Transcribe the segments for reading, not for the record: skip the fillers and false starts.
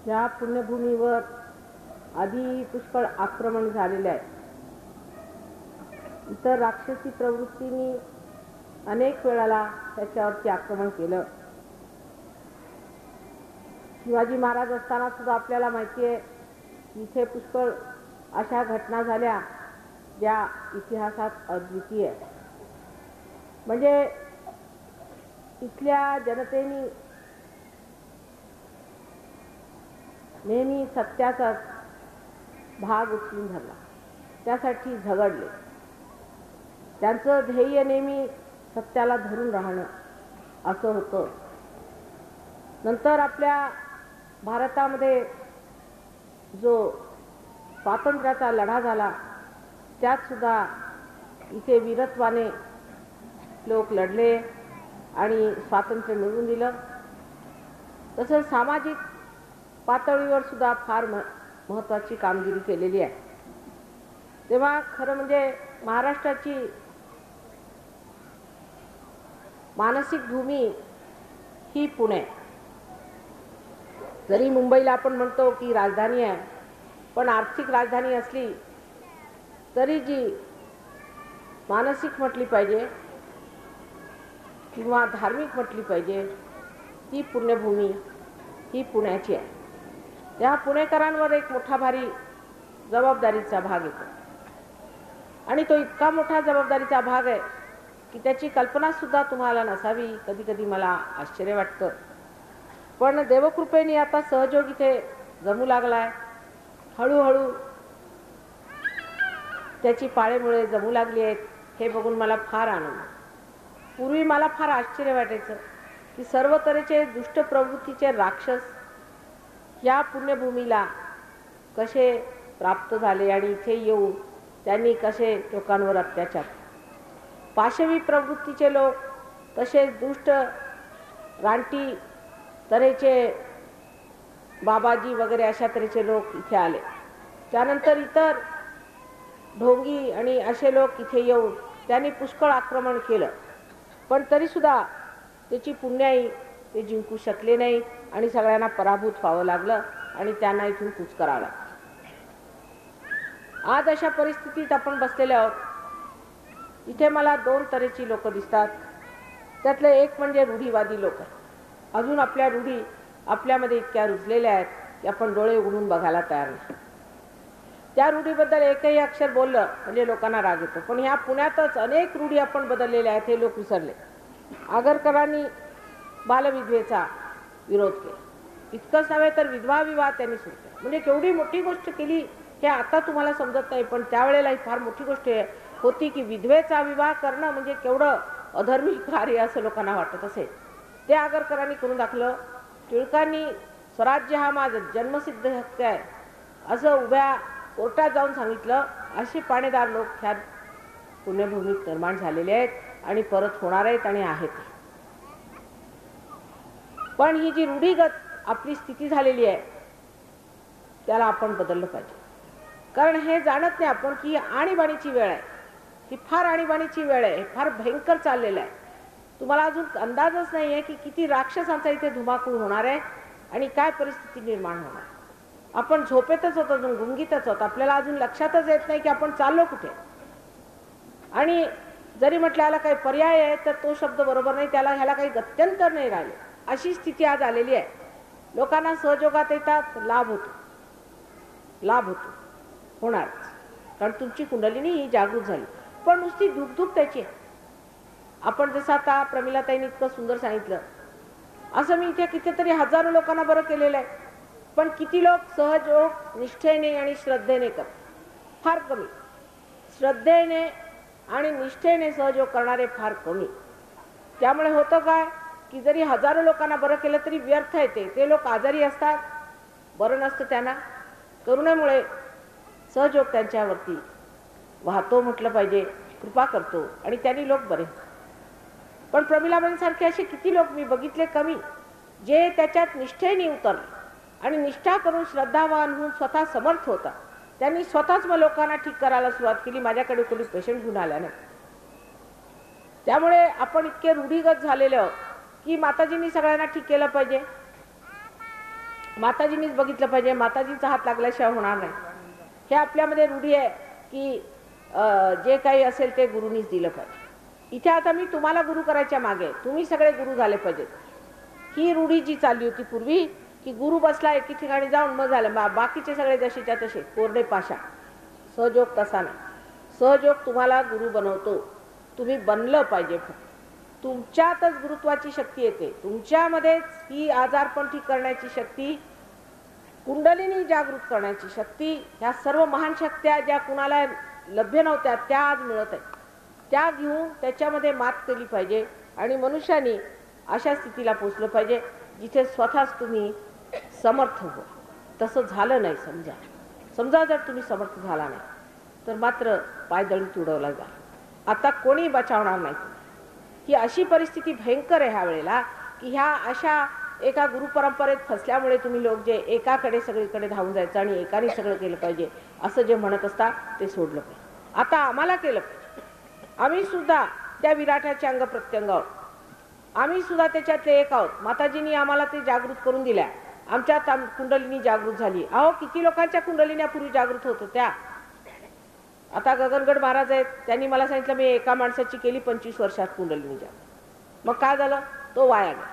या पुण्यभूमीवर आधी पुष्कळ आक्रमण झालेले आहे. इतर राक्षसी प्रवृत्तींनी अनेक वेळेला त्याच्यावरती आक्रमण केलं. शिवाजी महाराज असताना सुद्धा आपल्याला माहिती आहे की इथे पुष्कळ अशा घटना झाल्या ज्या इतिहासात अद्वितीय आहे. म्हणजे इथल्या जनतेने नेहमी सत्याचाच भाग उचलून धरला, त्यासाठी झगडले. त्यांचं ध्येय नेहमी सत्याला धरून राहणं असं होतं. नंतर आपल्या भारतामध्ये जो स्वातंत्र्याचा लढा झाला त्यात सुद्धा इथे वीरत्वाने लोक लढले आणि स्वातंत्र्य मिळवून दिलं. तसंच सामाजिक पातळीवर सुद्धा फार महत्त्वाची कामगिरी केलेली आहे. तेव्हा खरं म्हणजे महाराष्ट्राची मानसिक भूमी ही पुणे. जरी मुंबईला आपण म्हणतो की राजधानी आहे, पण आर्थिक राजधानी असली तरी जी मानसिक म्हटली पाहिजे किंवा धार्मिक म्हटली पाहिजे ती पुण्यभूमी ही पुण्याची आहे. त्या पुणेकरांवर एक मोठा भारी जबाबदारीचा भाग येतो आणि तो इतका मोठा जबाबदारीचा भाग आहे की त्याची कल्पना सुद्धा तुम्हाला नसावी. कधी कधी मला आश्चर्य वाटतं, पण देवकृपेने आता सहयोग इथे जमू लागलाय. हळूहळू त्याची पाळेमुळे जमू लागली आहेत हे बघून मला फार आनंद. पूर्वी मला फार आश्चर्य वाटायचं की सर्व तऱ्हेचे दुष्ट प्रवृत्तीचे राक्षस या पुण्यभूमीला कसे प्राप्त झाले आणि इथे येऊन त्यांनी कसे लोकांवर अत्याचार. पाशवी प्रवृत्तीचे लोक तसेच दुष्ट रानटी तऱ्हेचे बाबाजी वगैरे अशा तऱ्हेचे लोक इथे आले. त्यानंतर इतर ढोंगी आणि असे लोक इथे येऊन त्यांनी पुष्कळ आक्रमण केलं, पण तरीसुद्धा त्याची पुण्याई ते जिंकू शकले नाही आणि सगळ्यांना पराभूत व्हावं लागलं आणि त्यांना इथून कूच करावं लागलं. आज अशा परिस्थितीत आपण बसलेले आहोत. इथे मला दोन तऱ्हेची लोक दिसतात. त्यातले एक म्हणजे रूढीवादी लोक. अजून आपल्या रूढी आपल्यामध्ये इतक्या रुजलेल्या आहेत की आपण डोळे उघडून बघायला तयार नाही. त्या रूढीबद्दल एकही अक्षर बोललं म्हणजे लोकांना राग येतो. पण ह्या पुण्यातच अनेक रूढी आपण बदललेल्या आहेत हे लोक विसरले. आगरकरांनी बालविधवेचा विरोध केला. इतकंच नव्हे तर विधवा विवाह त्यांनी सुरू केला. म्हणजे केवढी मोठी गोष्ट केली हे आता तुम्हाला समजत नाही, पण त्यावेळेला ही फार मोठी गोष्ट होती की विधवेचा विवाह करणं म्हणजे केवढं अधर्मी कार्य असं लोकांना वाटत असेल. ते आगरकरांनी करून दाखवलं. टिळकांनी स्वराज्य हा माझा जन्मसिद्ध हक्क आहे असं उभ्या कोर्टात जाऊन सांगितलं. असे पाणेदार लोक ह्या पुण्यभूमीत निर्माण झालेले आहेत आणि परत होणार आहेत आणि आहेत. पण ही जी रूढीगत आपली स्थिती झालेली आहे त्याला आपण बदललं पाहिजे. कारण हे जाणत नाही आपण की आणीबाणीची वेळ आहे. ही फार आणीबाणीची वेळ आहे. फार भयंकर चाललेलं आहे. तुम्हाला अजून अंदाजच नाही आहे की किती राक्षसांचा इथे धुमाकूळ होणार आहे आणि काय परिस्थिती निर्माण होणार. आपण झोपेतच होतो, अजून गुंगीतच होतो. आपल्याला अजून लक्षातच येत नाही की आपण चाललो कुठे. आणि जरी म्हटलं याला काही पर्याय आहे तर तो शब्द बरोबर नाही, त्याला ह्याला काही गत्यंतर नाही राहिले. अशी स्थिती आज आलेली आहे. लोकांना सहयोगात येतात, लाभ होतो. लाभ होतो होणार कारण तुमची कुंडलिनी ही जागृत झाली. पण नुसती धुकधुक त्याची आहे. आपण जसं आता प्रमिलाताईंनी इतकं सुंदर सांगितलं असं मी इथे कितीतरी हजारो लोकांना बरं केलेलं आहे. पण किती लोक सहयोग निष्ठेने आणि श्रद्धेने करतात? फार कमी. श्रद्धेने आणि निष्ठेने सहयोग करणारे फार कमी. त्यामुळे होतं काय की जरी हजारो लोकांना बरं केलं तरी व्यर्थ येते. ते लोक आजारी असतात, बरं नसतं त्यांना. करुणेमुळे सहयोग त्यांच्यावरती वाहतो म्हटलं पाहिजे, कृपा करतो आणि त्यांनी लोक बरे. पण प्रमिलाबाईंसारखे असे किती लोक मी बघितले कमी, जे त्याच्यात निष्ठेने उतरले आणि निष्ठा करून श्रद्धावान होऊन स्वतः समर्थ होता. त्यांनी स्वतःच मग लोकांना ठीक करायला सुरुवात केली. माझ्याकडे कोणी पेशंट घेऊन आला नाही. त्यामुळे आपण इतके रूढीगत झालेले आहोत की माताजींनी सगळ्यांना ठीक केलं पाहिजे. माताजींनीच बघितलं पाहिजे, माताजींचा हात लागल्याशिवाय होणार नाही. हे आपल्यामध्ये रूढी आहे की जे काही असेल ते गुरुनीच दिलं पाहिजे. इथे आता मी तुम्हाला गुरु करायच्या मागे तुम्ही सगळे गुरु झाले पाहिजेत. ही रूढी जी चालली होती पूर्वी की गुरु बसला एके ठिकाणी जाऊन मग झालं, बाकीचे सगळे जसेच्या तसे कोरडे पाषाण. सहयोग तसा नाही. सहयोग तुम्हाला गुरु बनवतो. तुम्ही बनलं पाहिजे. तुमच्यातच गुरुत्वाची शक्ती येते. तुमच्यामध्येच ही आजारपण ठीक करण्याची शक्ती, कुंडलिनी जागृत करण्याची शक्ती, ह्या सर्व महान शक्त्या ज्या कुणाला लभ्य नव्हत्या त्या आज मिळत आहेत. त्या घेऊन त्याच्यामध्ये मात केली पाहिजे आणि मनुष्याने अशा स्थितीला पोचलं पाहिजे जिथे स्वतःच तुम्ही समर्थ हो. तसं झालं नाही. समजा जर तुम्ही समर्थ झाला नाही तर मात्र पायदळी तुडवला जा. आता कोणी बचावणार नाही. ही अशी परिस्थिती भयंकर आहे ह्या वेळेला की ह्या अशा एका गुरुपरंपरेत फसल्यामुळे तुम्ही लोक जे एकाकडे सगळीकडे धावून जायचं आणि एकाने सगळं केलं पाहिजे असं जे म्हणत असता ते सोडलं पाहिजे. आता आम्हाला केलं पाहिजे. आम्ही सुद्धा त्या विराटाचे अंग प्रत्यंग आहोत. आम्ही सुद्धा त्याच्यातले एक आहोत. माताजींनी आम्हाला ते जागृत करून दिल्या. आमच्यात कुंडलिनी जागृत झाली. अहो किती लोकांच्या कुंडलिन्या पूर्वी जागृत होत होत्या. आता गगनगड महाराज आहेत, त्यांनी मला सांगितलं मी एका माणसाची केली 25 वर्षात कुंडलिनी जागृत. मग काय झालं? तो वाया गेला.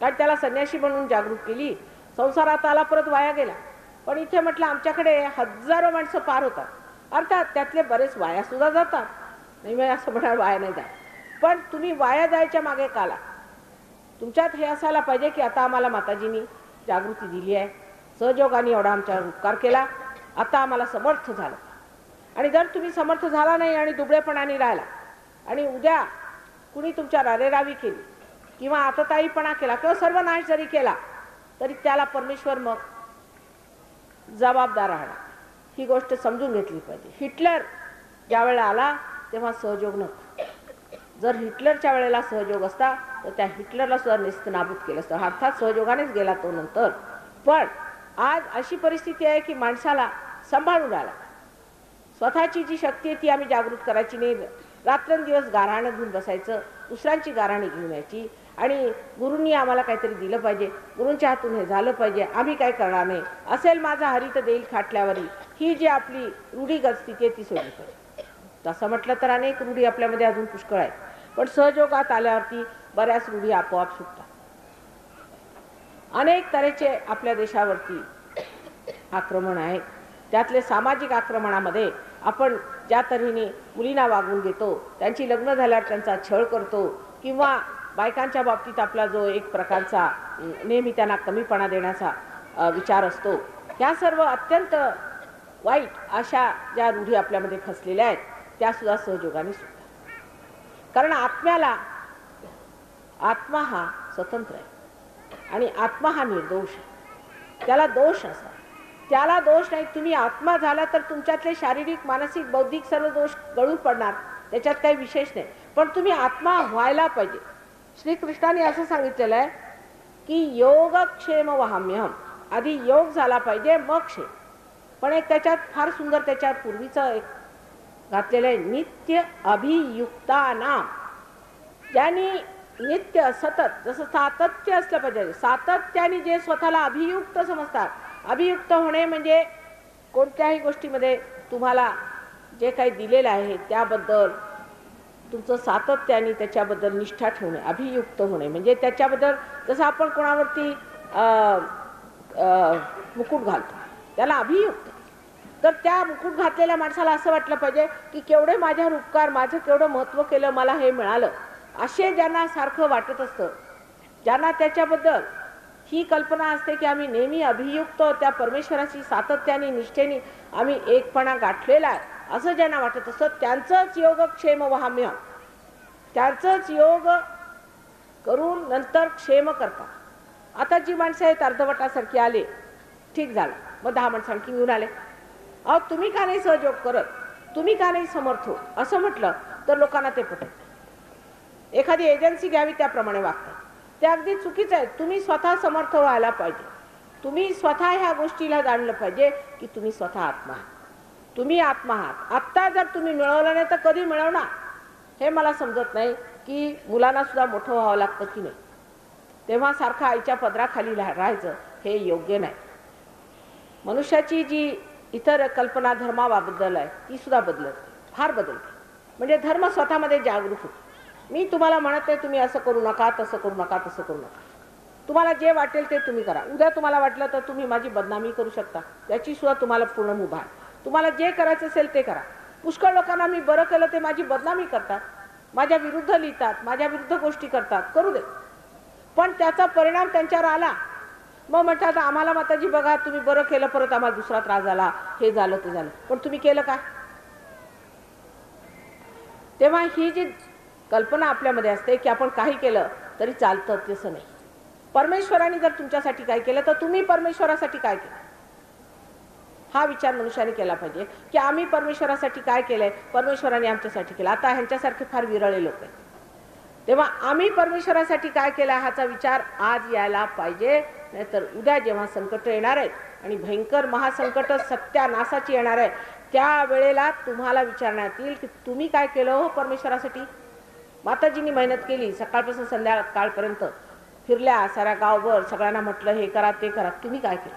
कारण त्याला संन्यासी म्हणून जागृत केली, संसारात आला, परत वाया गेला. पण इथे म्हटलं आमच्याकडे हजारो माणसं पार होतात. अर्थात त्यातले बरेच वाया सुद्धा जातात. नाही मी असं म्हणणार वाया नाही जात, पण तुम्ही वाया जायच्या मागे काला. तुमच्यात हे असायला पाहिजे की आता आम्हाला माताजींनी जागृती दिली आहे, सहयोगाने एवढा आमच्यावर उपकार केला, आता आम्हाला समर्थ झालं. आणि जर तुम्ही समर्थ झाला नाही आणि दुबळेपणाने राहिला आणि उद्या कुणी तुमच्यावर अरेरावी केली किंवा आतताईपणा केला किंवा सर्वनाश जरी केला तरी त्याला परमेश्वर मग जबाबदार राहणार. ही गोष्ट समजून घेतली पाहिजे. हिटलर ज्या वेळेला आला तेव्हा सहयोग नव्हता. जर हिटलरच्या वेळेला सहयोग असता तर त्या हिटलरला सुद्धा नेस्तनाबूत केलं असतं. अर्थात सहयोगानेच गेला तो नंतर. पण आज अशी परिस्थिती आहे की माणसाला सांभाळून राहिला. स्वतःची जी शक्ती आहे ती आम्ही जागृत करायची नाही. रात्रंदिवस गाऱ्हाणं घेऊन बसायचं, दुसऱ्यांची गाऱ्हाणी घेऊन यायची आणि गुरूंनी आम्हाला काहीतरी दिलं पाहिजे, गुरूंच्या हातून हे झालं पाहिजे, आम्ही काय करणार नाही, असेल माझा हरित देईल खाटल्यावरी, ही जी आपली रूढीगत स्थिती आहे ती सोडली पाहिजे. तसं म्हटलं तर अनेक रूढी आपल्यामध्ये अजून पुष्कळ आहेत. पण सहयोगात आल्यावरती बऱ्याच रूढी आपोआप सुटतात. अनेक तऱ्हेचे आपल्या देशावरती आक्रमण आहेत. त्यातले सामाजिक आक्रमणामध्ये आपण ज्या तऱ्हेने मुलींना वागवून घेतो, त्यांची लग्न झाल्यावर त्यांचा छळ करतो किंवा बायकांच्या बाबतीत आपला जो एक प्रकारचा नेहमी त्यांना कमीपणा देण्याचा विचार असतो, ह्या सर्व अत्यंत वाईट अशा ज्या रूढी आपल्यामध्ये फसलेल्या आहेत त्यासुद्धा सहयोगाने सुटतात. कारण आत्मा हा स्वतंत्र आहे आणि आत्मा हा निर्दोष आहे. त्याला दोष असा, त्याला दोष नाही. तुम्ही आत्मा झाला तर तुमच्यातले शारीरिक, मानसिक, बौद्धिक सर्व दोष गळून पडणार, त्याच्यात काही विशेष नाही. पण तुम्ही आत्मा व्हायला पाहिजे. श्रीकृष्णाने असं सांगितलेलं आहे की योगक्षेम वहाम्यहम, आधी योग झाला पाहिजे मग क्षेम. पण एक त्याच्यात फार सुंदर त्याच्या पूर्वीचं एक घातलेलं आहे, नित्य अभियुक्तानाम. ज्यांनी नित्य सतत, जसं सातत्य असलं पाहिजे, सातत्याने जे स्वतःला अभियुक्त समजतात. अभियुक्त होणे म्हणजे कोणत्याही गोष्टीमध्ये तुम्हाला जे काही दिलेलं आहे त्याबद्दल तुमचं सातत्याने त्याच्याबद्दल निष्ठा ठेवणे. अभियुक्त होणे म्हणजे त्याच्याबद्दल, जसं आपण कोणावरती मुकुट घालतो त्याला अभियुक्त. तर त्या मुकुट घातलेल्या माणसाला असं वाटलं पाहिजे की केवढे माझ्यावर उपकार, माझं केवढं महत्त्व केलं, मला हे मिळालं. असे ज्यांना सारखं वाटत असतं, ज्यांना त्याच्याबद्दल ही कल्पना असते की आम्ही नेहमी अभियुक्त, त्या परमेश्वराची सातत्याने निष्ठेने आम्ही एकपणा गाठलेला आहे, असं ज्यांना वाटत असतं त्यांचंच योगक्षेम वहाम्य, त्यांचंच योग करून नंतर क्षेम करतात. आता जी माणसं आहेत अर्धवटासारखी आले, ठीक झालं, मग 10 माणसं आणखी घेऊन आले. अहो तुम्ही का नाही सहयोग करत, तुम्ही का नाही समर्थ हो, असं म्हटलं तर लोकांना ते पटत. एखादी एजन्सी घ्यावी त्याप्रमाणे वागतात, ते अगदी चुकीचं आहे. तुम्ही स्वतः समर्थ व्हायला पाहिजे. तुम्ही स्वतः ह्या गोष्टीला जाणलं पाहिजे की तुम्ही स्वतः आत्मा आहात, तुम्ही आत्मा आहात. आत्ता जर तुम्ही मिळवलं नाही तर कधी मिळवणार हे मला समजत नाही. की मुलांना सुद्धा मोठं व्हावं लागतं की नाही, तेव्हा सारखं आईच्या पदराखाली राहायचं हे योग्य नाही. मनुष्याची जी इतर कल्पना धर्माबद्दल आहे ती सुद्धा बदलते, फार बदलते. म्हणजे धर्म स्वतःमध्ये जागृत होतो. मी तुम्हाला म्हणत आहे तुम्ही असं करू नका, तसं करू नका, तसं करू नका. तुम्हाला जे वाटेल ते तुम्ही करा. उद्या तुम्हाला वाटलं तर तुम्ही माझी बदनामी करू शकता, त्याची सुद्धा तुम्हाला पूर्ण मुभा आहे. तुम्हाला जे करायचं असेल ते करा. पुष्कळ लोकांना मी बरं केलं ते माझी बदनामी करतात, माझ्या विरुद्ध लिहितात, माझ्या विरुद्ध गोष्टी करतात. करू दे, पण त्याचा परिणाम त्यांच्यावर आला मग म्हणतात आम्हाला माताजी बघा तुम्ही बरं केलं, परत आम्हाला दुसरा त्रास झाला, हे झालं ते झालं. पण तुम्ही केलं काय? तेव्हा ही जी कल्पना आपल्यामध्ये असते की आपण काही केलं तरी चालतं, तसं नाही. परमेश्वराने जर तुमच्यासाठी काय केलं तर तुम्ही परमेश्वरासाठी काय केलं, हा विचार मनुष्याने केला पाहिजे की आम्ही परमेश्वरासाठी काय केलंय, परमेश्वराने आमच्यासाठी केलं. आता ह्यांच्यासारखे फार विरळे लोक आहेत. तेव्हा आम्ही परमेश्वरासाठी काय केलं ह्याचा विचार आज यायला पाहिजे. नाहीतर उद्या जेव्हा संकट येणार आहेत आणि भयंकर महासंकट सत्यानाशाची येणार आहे त्या वेळेला तुम्हाला विचारण्यात येईल की तुम्ही काय केलं हो परमेश्वरासाठी. माताजींनी मेहनत केली, सकाळपासून संध्याकाळपर्यंत फिरल्या साऱ्या गावभर, सगळ्यांना म्हटलं हे करा ते करा. तुम्ही काय केलं?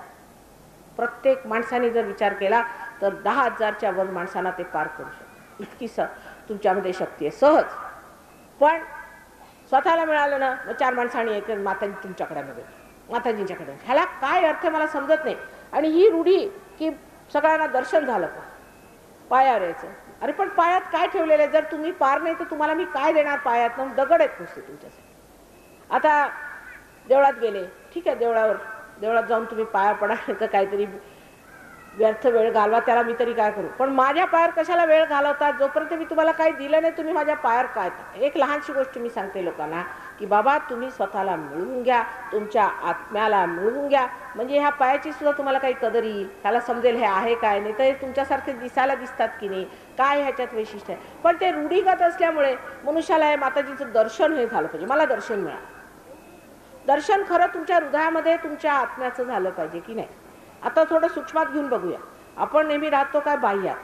प्रत्येक माणसाने जर विचार केला तर 10,000च्या वर माणसांना ते पार करू शकतो. इतकी तुमच्यामध्ये शक्ती आहे सहज. पण स्वतःला मिळालं ना मग 4 माणसांनी एक माताजी तुमच्याकडे नव्हे, माताजींच्याकडे. ह्याला काय अर्थ मला समजत नाही. आणि ही रूढी की सगळ्यांना दर्शन झालं पायावर यायचं. अरे पण पायात काय ठेवलेलं आहे? जर तुम्ही पार नाही तर तुम्हाला मी काय देणार पायात? मग दगड आहेत नुसते तुमच्यासाठी. आता देवळात गेले, ठीक आहे, देवळात जाऊन तुम्ही पाया पडा तर काहीतरी व्यर्थ वेळ घालवा, त्याला मी तरी काय करू. पण माझ्या पायावर कशाला वेळ घालवता? जोपर्यंत मी तुम्हाला काही दिलं नाही तुम्ही माझ्या पायावर काय. एक लहानशी गोष्ट मी सांगते लोकांना की बाबा तुम्ही स्वतःला मिळवून घ्या, तुमच्या आत्म्याला मिळवून घ्या, म्हणजे ह्या पायाची सुद्धा तुम्हाला काही कदर येईल. त्याला समजेल हे आहे काय, नाही तर हे तुमच्यासारखे दिसायला दिसतात की नाही, काय ह्याच्यात वैशिष्ट्य आहे. पण ते रूढीगत असल्यामुळे मनुष्याला हे माताजीचं दर्शन हे झालं पाहिजे. मला दर्शन मिळालं. दर्शन खरं तुमच्या हृदयामध्ये तुमच्या आत्म्याचं झालं पाहिजे की नाही. आता थोडं सूक्ष्मात घेऊन बघूया. आपण नेहमी राहतो काय बाह्यात,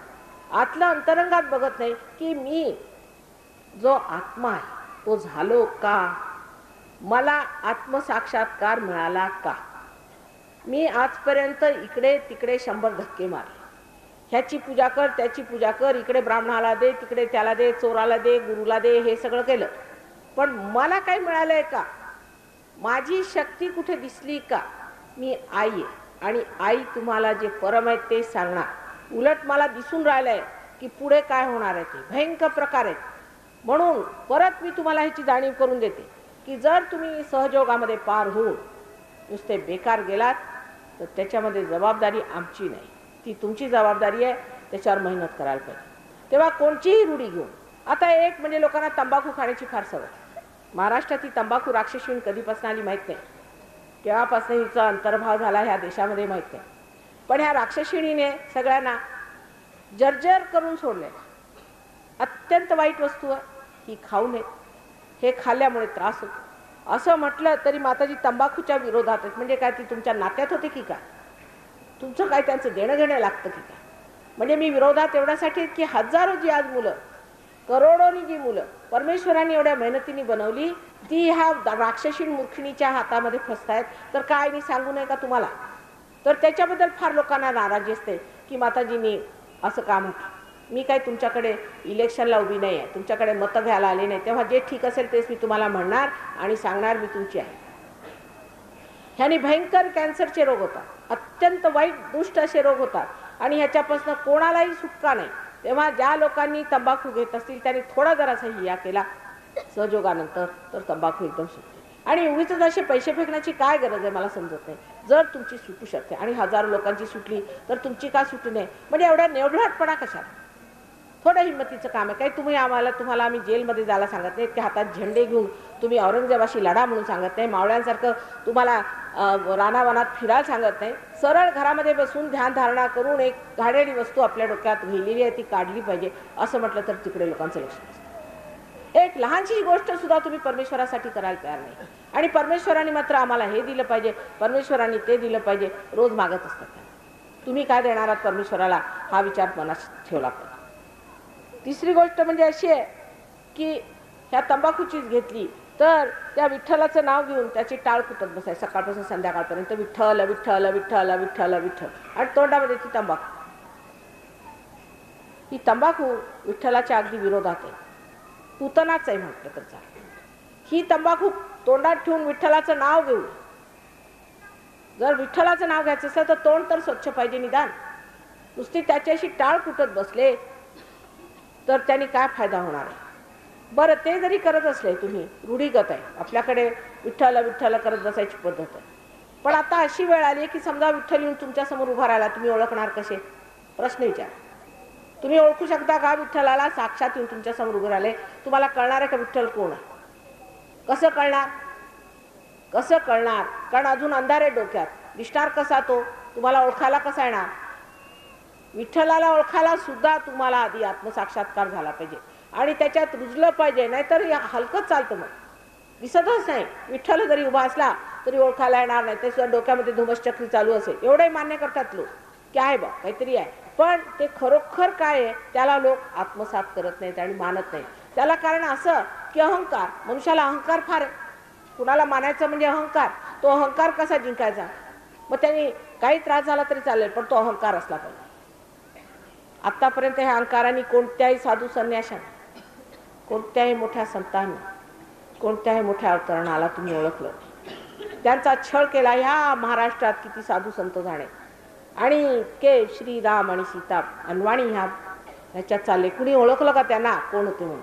आतलं अंतरंगात बघत नाही की मी जो आत्मा आहे तो झालो का, मला आत्मसाक्षात्कार मिळाला का. मी आजपर्यंत इकडे तिकडे 100 धक्के मारले. ह्याची पूजा कर, त्याची पूजा कर, इकडे ब्राह्मणाला दे, तिकडे त्याला दे, चोराला दे, गुरुला दे, हे सगळं केलं. पण मला काही मिळालंय का? माझी शक्ती कुठे दिसली का? मी आई आहे आणि आई तुम्हाला जे परम आहे ते सांगणार. उलट मला दिसून राहिलंय की पुढे काय होणार आहे ते भयंकर प्रकार आहेत. म्हणून परत मी तुम्हाला ह्याची जाणीव करून देते की जर तुम्ही सहयोगामध्ये पार होऊन नुसते बेकार गेलात तर त्याच्यामध्ये जबाबदारी आमची नाही, ती तुमची जबाबदारी आहे. त्याच्यावर मेहनत करायला पाहिजे. तेव्हा कोणतीही रूढी घेऊन, आता एक म्हणजे लोकांना तंबाखू खाण्याची फार सवय. महाराष्ट्रात ही तंबाखू राक्षसीण कधीपासून आली माहीत नाही, केव्हापासून हिचा अंतर्भाव झाला ह्या देशामध्ये माहीत नाही. पण ह्या राक्षसीणीने सगळ्यांना जर्जर करून सोडले. अत्यंत वाईट वस्तू आहे ही, खाऊ नये. हे खाल्ल्यामुळे त्रास होतो असं म्हटलं तरी माताजी तंबाखूच्या विरोधात आहेत. म्हणजे काय, ती तुमच्या नात्यात होते की काय? तुमचं काय त्यांचं देणं घेणं लागतं की काय? म्हणजे मी विरोधात एवढ्यासाठी की हजारो जी आज मुलं, करोडोनी जी मुलं परमेश्वराने एवढ्या मेहनतीने बनवली ती ह्या राक्षसीण मूर्खिणीच्या हातामध्ये फसतायत. तर काय मी सांगू नये का तुम्हाला? तर त्याच्याबद्दल फार लोकांना नाराजी असते की माताजींनी असं का म्हटलं. मी काही तुमच्याकडे इलेक्शनला उभी नाही आहे, तुमच्याकडे मतं घ्यायला आले नाही. तेव्हा जे ठीक असेल तेच मी तुम्हाला म्हणणार आणि सांगणार मी तुमची आहे. ह्याने भयंकर कॅन्सरचे रोग होतात, अत्यंत वाईट दुष्ट असे रोग होतात आणि ह्याच्यापासून कोणालाही सुटका नाही. तेव्हा ज्या लोकांनी तंबाखू घेत असतील त्यांनी थोडा जरासा हिया केला सहयोगानंतर तर तंबाखू एकदम सुटते. आणि उगीच असे पैसे फेकण्याची काय गरज आहे मला समजत नाही. जर तुमची सुटू शकते आणि हजारो लोकांची सुटली तर तुमची का सुटू नये? म्हणजे एवढ्या नेवढाटपणा कशाला? थोडं हिंमतीचं काम आहे. काही तुम्हाला आम्ही जेलमध्ये जायला सांगत नाही की हातात झेंडे घेऊन तुम्ही औरंगजेबाशी लढा म्हणून सांगत नाही, मावळ्यांसारखं तुम्हाला रानावनात फिरायला सांगत नाही. सरळ घरामध्ये बसून ध्यान धारणा करून एक घाणेरडी वस्तू आपल्या डोक्यात लिहिलेली आहे ती काढली पाहिजे असं म्हटलं तर तिकडे लोकांचं लक्ष नसतं. एक लहानशी गोष्ट सुद्धा तुम्ही परमेश्वरासाठी करायला तयार नाही. आणि परमेश्वराने मात्र आम्हाला हे दिलं पाहिजे, परमेश्वराने ते दिलं पाहिजे, रोज मागत असतात. तुम्ही काय देणार आहात परमेश्वराला हा विचार मनात ठेवला पाहिजे. तिसरी गोष्ट म्हणजे अशी आहे की ह्या तंबाखूचीच घेतली तर त्या विठ्ठलाचं नाव घेऊन त्याची टाळ कुटत बसायचं सकाळपासून संध्याकाळपर्यंत, विठ्ठल विठ्ठल विठ्ठल विठ्ठल विठ्ठल, आणि तोंडामध्ये ती तंबाखू. ही तंबाखू विठ्ठलाच्या अगदी विरोधात आहे, पूतनाच आहे म्हटलं तर चालेल. ही तंबाखू तोंडात ठेवून विठ्ठलाचं नाव घेऊ. जर विठ्ठलाचं नाव घ्यायचं असेल तर तोंड तर स्वच्छ पाहिजे निदान. नुसती त्याच्याशी टाळ कुटत बसले तर त्यांनी काय फायदा होणार आहे. बरं, ते जरी करत असले तुम्ही, रूढीगत आहे आपल्याकडे विठ्ठल विठ्ठल करत बसायची पद्धत आहे. पण आता अशी वेळ आली की समजा विठ्ठल येऊन तुमच्या समोर उभा राहिला, तुम्ही ओळखणार कसे? प्रश्न विचार. तुम्ही ओळखू शकता का विठ्ठलाला? साक्षात येऊन तुमच्या समोर उभे राहिले, तुम्हाला कळणार आहे का विठ्ठल कोण आहे? कसं कळणार? कसं कळणार? कारण अजून अंधार आहे डोक्यात. दिसणार कसा तो? तुम्हाला ओळखायला कसा येणार? विठ्ठलाला ओळखायला सुद्धा तुम्हाला आधी आत्मसाक्षात्कार झाला पाहिजे आणि त्याच्यात रुजलं पाहिजे, नाहीतर हलकंच चालतं. मग दिसतच नाही. विठ्ठल जरी उभा असला तरी ओळखायला येणार नाही. ते सुद्धा डोक्यामध्ये धुमश्चक्री चालू असेल, एवढंही मान्य करतात लोक की आहे बा काहीतरी आहे. पण ते खरोखर काय आहे त्याला लोक आत्मसात करत नाहीत आणि मानत नाही. त्याला कारण असं की अहंकार. मनुष्याला अहंकार फार आहे. कुणाला मानायचं म्हणजे अहंकार. तो अहंकार कसा जिंकायचा? मग त्यांनी काही त्रास झाला तरी चालेल, पण तो अहंकार असला पाहिजे. आतापर्यंत ह्या अहंकाराने कोणत्याही साधू संन्याशाने, कोणत्याही मोठ्या संतांनी, कोणत्याही मोठ्या अवतरणाला तुम्ही ओळखलं, त्यांचा छळ केला. ह्या महाराष्ट्रात किती साधू संत झाले आणि के श्रीराम आणि सीता अनवाणी ह्याच्यात चालले. कुणी ओळखलं का त्यांना कोण होते म्हणून?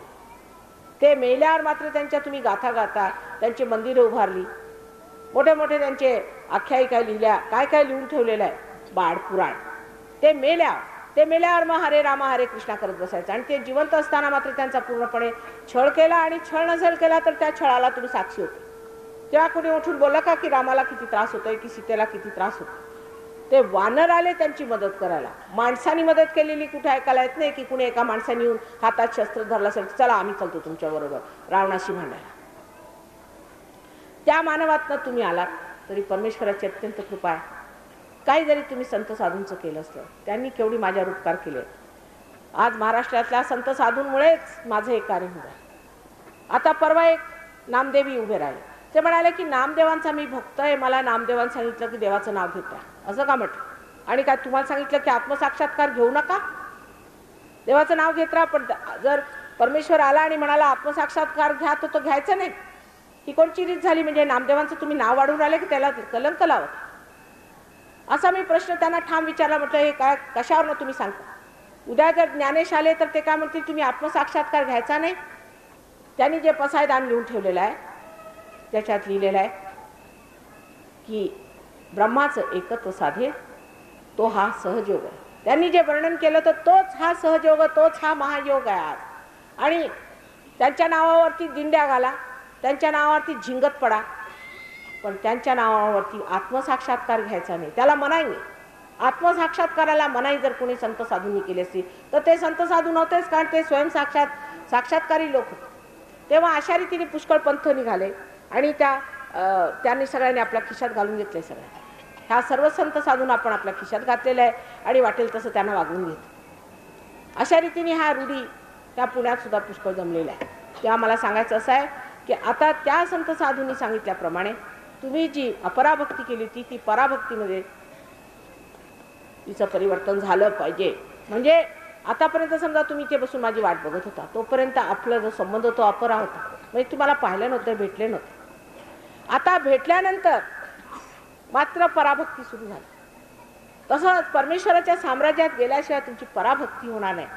ते मेल्यावर मात्र त्यांच्या तुम्ही गाथा गाता, त्यांची मंदिरं उभारली, मोठे मोठे त्यांचे आख्यायिका लिहिल्या, काय काय लिहून ठेवलेलं आहे बाळ पुराण. ते मेल्यावर मग हरे रामा हरे कृष्णा करत बसायचं. आणि ते जिवंत असताना मात्र त्यांचा पूर्णपणे छळ केला. आणि छळ नसेल केला तर त्या छळाला तुम्ही साक्षी होते. तेव्हा कोणी उठून बोललं का की रामाला किती त्रास होतोय, की सीतेला किती त्रास होतो? ते वानर आले त्यांची मदत करायला. माणसानी मदत केलेली कुठे ऐकायला येत नाही की कुणी एका माणसाने येऊन हातात शस्त्र धरलं असेल, चला आम्ही चालतो तुमच्या बरोबर रावणाशी भांडायला. त्या मानवातनं तुम्ही आलात तरी परमेश्वराची अत्यंत कृपा आहे. काही जरी तुम्ही संत साधूंचं केलं असतं, त्यांनी केवढी माझ्यावर उपकार केले. आज महाराष्ट्रातल्या संत साधूंमुळेच माझं हे कार्य होत आहे. आता परवा एक नामदेवी उभे राहिले. ते म्हणाले की नामदेवांचा मी भक्त आहे, मला नामदेवांनी सांगितलं की देवाचं नाव घेता. असं का म्हटलं? आणि काय तुम्हाला सांगितलं की आत्मसाक्षात्कार घेऊ नका, देवाचं नाव घेत राहा. पण जर परमेश्वर आला आणि म्हणाला आत्मसाक्षात्कार घ्या तर तो घ्यायचं नाही. ही कोणची रीत झाली? म्हणजे नामदेवांचं तुम्ही नाव वाढवून राहिले की त्याला कलंक लावत? असा मी प्रश्न त्यांना ठाम विचारला. म्हटलं हे काय कशावरनं तुम्ही सांगता? उद्या जर ज्ञानेश आले तर ते काय म्हणतील तुम्ही आत्मसाक्षात्कार घ्यायचा नाही? त्यांनी जे पसायदान लिहून ठेवलेलं आहे त्याच्यात लिहिलेलं आहे की ब्रह्माचं एकत्व साधे तो हा सहयोग आहे. त्यांनी जे वर्णन केलं तर तोच हा सहयोग, तोच हा महायोग आहे आज. आणि त्यांच्या नावावरती दिंड्या घाला, त्यांच्या नावावरती झिंगत पडा, पण त्यांच्या नावावरती आत्मसाक्षात्कार घ्यायचा नाही. त्याला मनाई नाही. आत्मसाक्षात्काराला मनाई जर कोणी संत साधूंनी केली असती तर ते संत साधू नव्हतेच, कारण ते स्वयं साक्षात्कारी लोक होते. तेव्हा अशा रीतीने पुष्कळ पंथ निघाले आणि त्यांनी सगळ्यांनी आपल्या खिशात घालून घेतले. सगळ्या ह्या सर्व संत साधून आपण आपल्या खिशात घातलेलं आहे आणि वाटेल तसं त्यांना वागवून घेतो. अशा रीतीने ह्या रूढी त्या पुण्यात सुद्धा पुष्कळ जमलेल्या आहे. तेव्हा मला सांगायचं असं आहे की आता त्या संत साधूंनी सांगितल्याप्रमाणे तुम्ही जी अपराभक्ती केली होती ती पराभक्तीमध्ये तिचं परिवर्तन झालं पाहिजे. म्हणजे आतापर्यंत समजा तुम्ही ते बसून माझी वाट बघत होता, तोपर्यंत आपला जो संबंध तो अपरा होता, म्हणजे तुम्हाला पाहिलं नव्हतं, भेटले नव्हते. आता भेटल्यानंतर मात्र पराभक्ती सुरू झाली. तसंच परमेश्वराच्या साम्राज्यात गेल्याशिवाय तुमची पराभक्ती होणार नाही.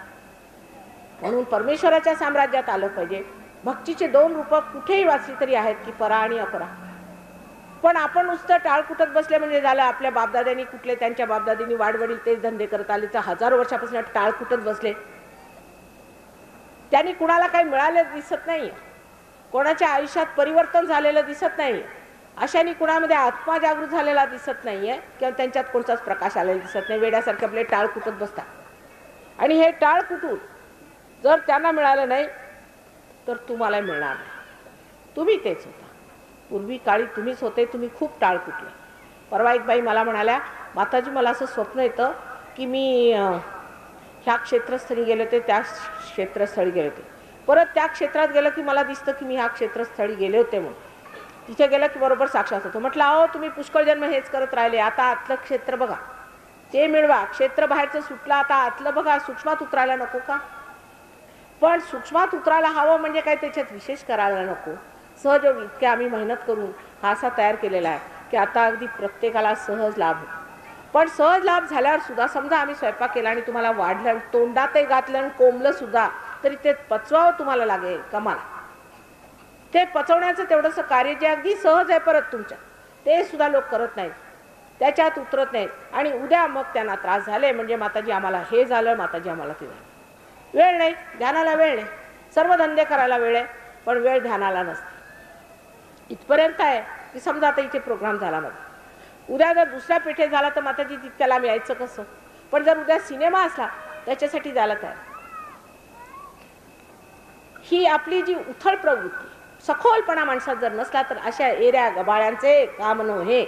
म्हणून परमेश्वराच्या साम्राज्यात आलं पाहिजे. भक्तीचे दोन रूप कुठेही वाचली तरी आहेत की परा आणि अपरा. पण आपण नुसतं टाळ कुटत बसले म्हणजे झालं. आपल्या बापदाद्यांनी कुठले त्यांच्या बापदादींनी वाडवडील तेच धंदे करत आले तर हजारो वर्षापासून टाळ कुटत बसले. त्यांनी कुणाला काही मिळालेलं दिसत नाही, कोणाच्या आयुष्यात परिवर्तन झालेलं दिसत नाही, अशाने कुणामध्ये आत्मा जागृत झालेला दिसत नाहीये किंवा त्यांच्यात कोणताच प्रकाश आलेला दिसत नाही. वेड्यासारखे आपले टाळ कुटत बसतात. आणि हे टाळ कुटून जर त्यांना मिळालं नाही तर तुम्हाला मिळणार नाही. तुम्ही तेच होता. पूर्वी काळी तुम्हीच होते. तुम्ही खूप टाळ कुटले. परवा एक बाई मला म्हणाल्या, माताजी मला असं स्वप्न येतं की मी ह्या क्षेत्रस्थळी गेले होते, त्या क्षेत्रस्थळी गेले होते. परत त्या क्षेत्रात गेलं की मला दिसतं की मी ह्या क्षेत्रस्थळी गेले होते म्हणून. तिथे गेलं की बरोबर साक्षात होतो. म्हटलं अहो तुम्ही पुष्कळ जन्म हेच करत राहिले, आता आतलं क्षेत्र बघा, ते मिळवा. क्षेत्र बाहेरचं सुटलं, आता आतलं बघा. सूक्ष्मात उतरायला नको का? पण सूक्ष्मात उतरायला हवं म्हणजे काय, त्याच्यात विशेष करायला नको. सहयोग इतके आम्ही मेहनत करून हा असा तयार केलेला आहे की आता अगदी प्रत्येकाला सहज लाभ होतो. पण सहज लाभ झाल्यावर सुद्धा समजा आम्ही स्वयंपाक केला आणि तुम्हाला वाढलं, तोंडातही घातलं आणि कोंबलं सुद्धा, तरी ते पचवावं तुम्हाला लागेल कमाल. ते पचवण्याचं तेवढंसं कार्य जे अगदी सहज आहे परत तुमच्या, ते सुद्धा लोक करत नाहीत, त्याच्यात उतरत नाहीत. आणि उद्या मग त्यांना त्रास झाले म्हणजे माताजी आम्हाला हे झालं, माताजी आम्हाला ते झालं. वेळ नाही, ध्यानाला वेळ नाही. सर्व धंदे करायला वेळ आहे पण वेळ ध्यानाला नसते. इथपर्यंत आहे की समजा आता इथे प्रोग्राम झाला माझा, उद्या जर दुसऱ्या पेठेत झाला तर माताजी तितक्या लांब यायचं कसं? पण जर उद्या सिनेमा असला त्याच्यासाठी जायला तयार. ही आपली जी उथळ प्रवृत्ती, सखोलपणा माणसात जर नसला तर अशा एऱ्या गबाळ्यांचे काम नव्हे.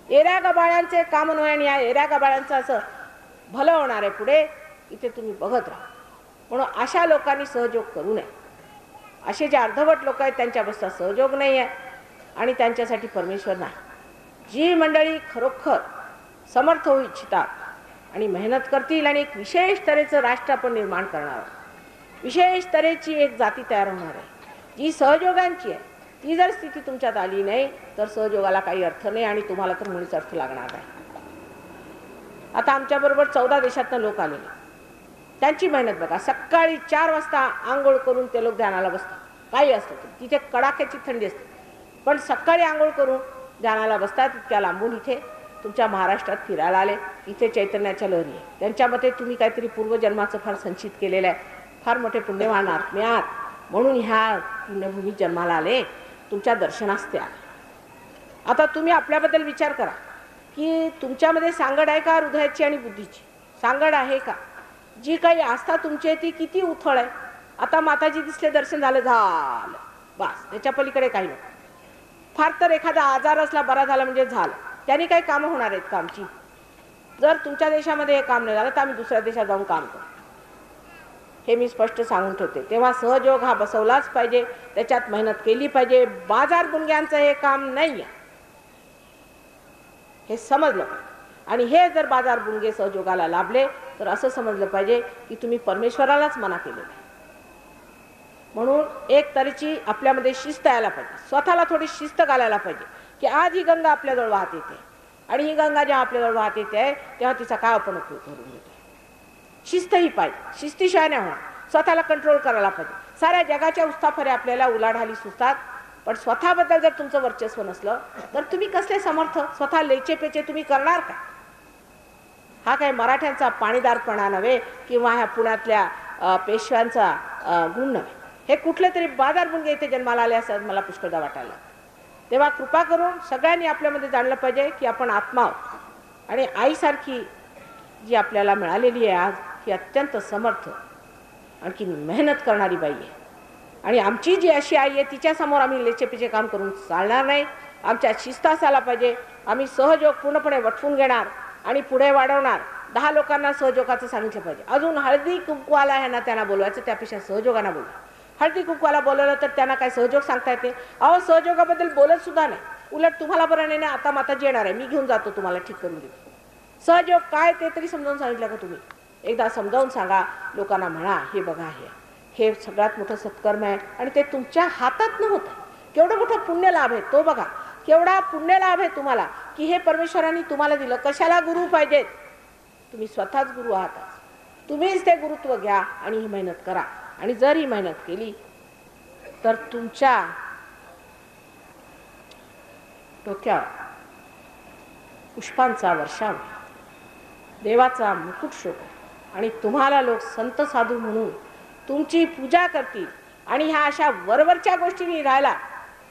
एऱ्या गबाळ्यांचे काम नव्हे. आणि या एऱ्या गबाळ्यांचं असं भलं होणार आहे पुढे, इथे तुम्ही बघत राहा. म्हणून अशा लोकांनी सहयोग करू नये. असे जे अर्धवट लोक आहेत त्यांच्यापासून सहयोग नाही आहे आणि त्यांच्यासाठी परमेश्वर नाही. जी मंडळी खरोखर समर्थ होऊ इच्छितात आणि मेहनत करतील आणि एक विशेष तऱ्हेचं राष्ट्र आपण निर्माण करणार आहोत, विशेष तऱ्हेची एक जाती तयार होणार आहे जी सहयोगांची आहे, ती जर स्थिती तुमच्यात आली नाही तर सहयोगाला काही अर्थ नाही आणि तुम्हाला तर मुळीच अर्थ लागणार नाही. आता आमच्याबरोबर 14 देशातनं लोक आलेले, त्यांची मेहनत बघा. सकाळी 4 वाजता आंघोळ करून ते लोक ध्यानाला बसतात. काही असतं तिथे कडाक्याची थंडी असते पण सकाळी आंघोळ करून ध्यानाला बसतात. इतक्या लांबून इथे तुमच्या महाराष्ट्रात फिरायला आले. इथे चैतन्याच्या लहरी आहे. त्यांच्या मते तुम्ही काहीतरी पूर्वजन्माचं फार संचित केलेलं आहे, फार मोठे पुण्यवान आत्म्यात म्हणून ह्या पुण्यभूमीत जन्माला आले, तुमच्या दर्शनास ते आले. आता तुम्ही आपल्याबद्दल विचार करा की तुमच्यामध्ये सांगड आहे का हृदयाची आणि बुद्धीची? सांगड आहे का? जी काही आस्था तुमची आहे ती किती उथळ आहे? आता माताजी दिसले, दर्शन झालं, झालं बस, त्याच्या पलीकडे काही नको. फार तर एखादा आजार असला, बरा झाला म्हणजे झालं. त्यांनी काही कामं होणार आहेत का आमची? जर तुमच्या देशामध्ये हे काम नाही झालं तर आम्ही दुसऱ्या देशात जाऊन काम करू, हे मी स्पष्ट सांगून ठेवते. तेव्हा सहयोग हा बसवलाच पाहिजे, त्याच्यात मेहनत केली पाहिजे. बाजार बुणग्यांचं हे काम नाही आहे, हे समजलं पाहिजे. आणि हे जर बाजार बुणगे सहयोगाला लाभले तर असं समजलं पाहिजे की तुम्ही परमेश्वरालाच मना केलेलं आहे. म्हणून एक तऱ्हेची आपल्यामध्ये शिस्त यायला पाहिजे, स्वतःला थोडी शिस्त घालायला पाहिजे की आज ही गंगा आपल्याजवळ वाहत येते आणि ही गंगा जेव्हा आपल्याजवळ वाहत येते तेव्हा तिचा काय आपण उपयोग करून घेतो. शिस्त ही पाहिजे, शिस्तीशिवाय नाही होणार. स्वतःला कंट्रोल करायला पाहिजे. साऱ्या जगाच्या उस्ताफरे आपल्याला उलाढाली सुचतात पण स्वतःबद्दल जर तुमचं वर्चस्व नसलं तर तुम्ही कसले समर्थ? स्वतः लेचे पेचे तुम्ही करणार का? हा काय मराठ्यांचा पाणीदारपणा नव्हे किंवा ह्या पुण्यातल्या पेशव्यांचा गुण नव्हे. हे कुठले तरी बाजार बुणगे इथे जन्माला आले असं मला पुष्कळदा वाटायला. तेव्हा कृपा करून सगळ्यांनी आपल्यामध्ये जाणलं पाहिजे की आपण आत्मा आहोत आणि आईसारखी जी आपल्याला मिळालेली आहे आज, ही अत्यंत समर्थ आणखी मेहनत करणारी बाई आहे. आणि आमची जी अशी आई आहे तिच्यासमोर आम्ही लेचेपिचे काम करून चालणार नाही. आमच्या शिस्त असायला पाहिजे. आम्ही सहयोग पूर्णपणे वटवून घेणार आणि पुढे वाढवणार. 10 लोकांना सहयोगाचं सांगितलं पाहिजे. अजून हळदी कुंकवाला आहे ना त्यांना बोलवायचं, त्यापेक्षा सहयोगांना बोलवा. हळदी कुंकवाला बोलवलं तर त्यांना काय सहयोग सांगता येते? अहो सहयोगाबद्दल बोलत सुद्धा नाही. उलट तुम्हाला बरं नाही ना, आता माताजी येणार आहे, मी घेऊन जातो, तुम्हाला ठीक करून देतो. सहयोग काय ते तरी समजावून सांगितलं का तुम्ही? एकदा समजावून सांगा. लोकांना म्हणा हे बघा हे सगळ्यात मोठं सत्कर्म आहे आणि ते तुमच्या हातात न होतं. केवढं मोठं पुण्य लाभ आहे तो बघा. केवढा पुण्य लाभ आहे तुम्हाला की हे परमेश्वरांनी तुम्हाला दिलं. कशाला गुरु पाहिजेत? तुम्ही स्वतःच गुरु आहात. तुम्हीच ते गुरुत्व घ्या आणि ही मेहनत करा. आणि जर ही मेहनत केली तर तुमच्या डोक्यावर पुष्पांचा वर्षाव, देवाचा मुकुट शोभेल आणि तुम्हाला लोक संत साधू म्हणून तुमची पूजा करतील. आणि ह्या अशा वरवरच्या गोष्टींनी राहिला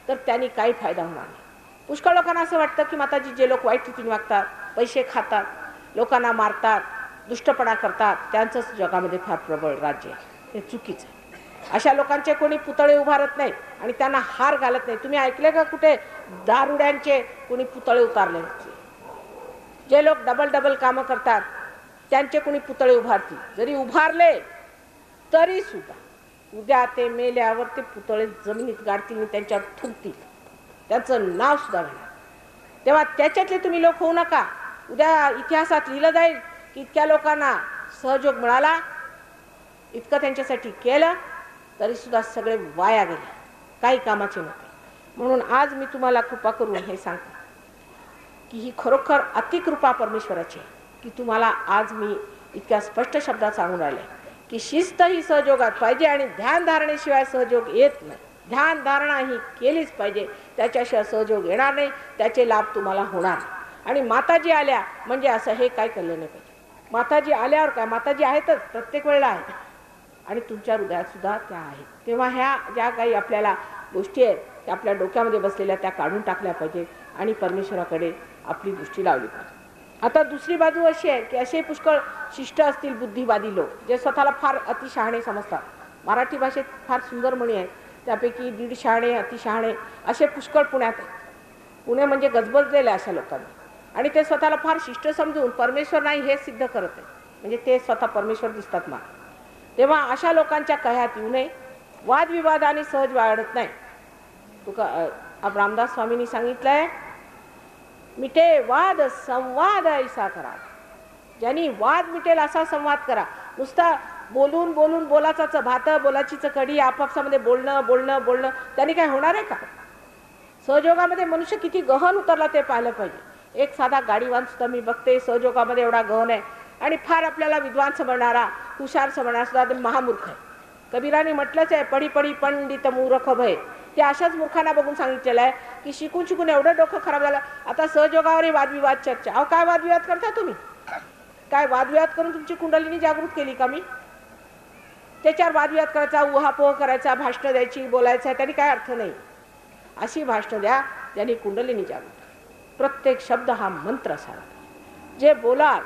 तर त्यांनी काही फायदा होणार नाही. पुष्कळ लोकांना असं वाटतं की माताजी जे लोक वाईट रीतीने वागतात, पैसे खातात, लोकांना मारतात, दुष्टपणा करतात, त्यांचंच जगामध्ये फार प्रबळ राज्य आहे. हे चुकीचं आहे. अशा लोकांचे कोणी पुतळे उभारत नाही आणि त्यांना हार घालत नाही. तुम्ही ऐकले का कुठे दारुड्यांचे कोणी पुतळे उतारले? जे लोक डबल कामं करतात त्यांचे कोणी पुतळे उभारतील? जरी उभारले तरी सुद्धा उद्या ते मेल्यावर ते पुतळे जमिनीत गाडतील आणि त्यांच्यावर थुंकतील, त्यांचं नाव सुद्धा घेणार. तेव्हा त्याच्यातले तुम्ही लोक होऊ नका. उद्या इतिहासात लिहिलं जाईल की इतक्या लोकांना सहयोग मिळाला, इतकं त्यांच्यासाठी केलं, तरी सुद्धा सगळे वाया गेले, काही कामाचे नव्हते. म्हणून आज मी तुम्हाला कृपा करून हे सांगते की ही खरोखर अतिकृपा परमेश्वराची आहे की तुम्हाला आज मी इतक्या स्पष्ट शब्दात सांगून राहिले की शिस्त ही सहयोगात पाहिजे आणि ध्यानधारणेशिवाय सहयोग येत नाही. ध्यानधारणा ही केलीच पाहिजे, त्याच्याशिवाय सहयोग येणार नाही, त्याचे लाभ तुम्हाला होणार. आणि माताजी आल्या म्हणजे असं हे काय केलं नाही पाहिजे. माताजी आल्यावर काय, माताजी आहेतच, प्रत्येक वेळेला आहेत आणि तुमच्या हृदयात सुद्धा त्या आहेत. तेव्हा ह्या ज्या काही आपल्याला गोष्टी आहेत त्या आपल्या डोक्यामध्ये बसलेल्या त्या काढून टाकल्या पाहिजेत आणि परमेश्वराकडे आपली दृष्टी लावली पाहिजे. आता दुसरी बाजू अशी आहे की असे पुष्कळ शिष्ट असतील बुद्धिवादी लोक जे स्वतःला फार अतिशहाणे समजतात. मराठी भाषेत फार सुंदर म्हणी आहेत, त्यापैकी दीड शहाणे अतिशहाणे असे पुष्कळ पुण्यात आहेत. पुणे म्हणजे गजबजलेले अशा लोकांनी, आणि ते स्वतःला फार शिष्ट समजून परमेश्वर नाही हे सिद्ध करत आहे, म्हणजे ते स्वतः परमेश्वर दिसतात मला. तेव्हा अशा लोकांच्या कह्यात येऊ नये. वादविवादाने सहज वाढत नाही. रामदास स्वामींनी सांगितलंय, मिटे वाद संवाद ऐसा करा. ज्यांनी वाद मिटेल असा संवाद करा. नुसता बोलून बोलून बोलाचाच भात बोलाचीच कढी आपापसामध्ये बोलणं बोलणं बोलणं त्यांनी काय होणार आहे का? सहयोगामध्ये मनुष्य किती गहन उतरला ते पाहिलं पाहिजे. एक साधा गाडीवान सुद्धा मी बघते सहयोगामध्ये एवढा गहन आहे आणि फार आपल्याला विद्वान समजणारा हुशार समजणारा सुद्धा महामूर्ख आहे. कबीराने म्हटलंच आहे, पडी पडी पंडित मूर्ख भय. ते अशाच मूर्खांना बघून सांगितलेलं आहे की शिकून शिकून एवढं डोकं खराब झालं. आता सहयोगावरही वादविवाद चर्चा. अहो काय वादविवाद करता तुम्ही? काय वादविवाद करून तुमची कुंडलिनी जागृत केली का मी? त्याच्यावर वादविवाद करायचा, उहापोह करायचा, भाषणं द्यायची, बोलायचं, त्यांनी काय अर्थ नाही. अशी भाषणं द्या ज्यांनी कुंडलिनी जागृत. प्रत्येक शब्द हा मंत्र असावा. जे बोलाल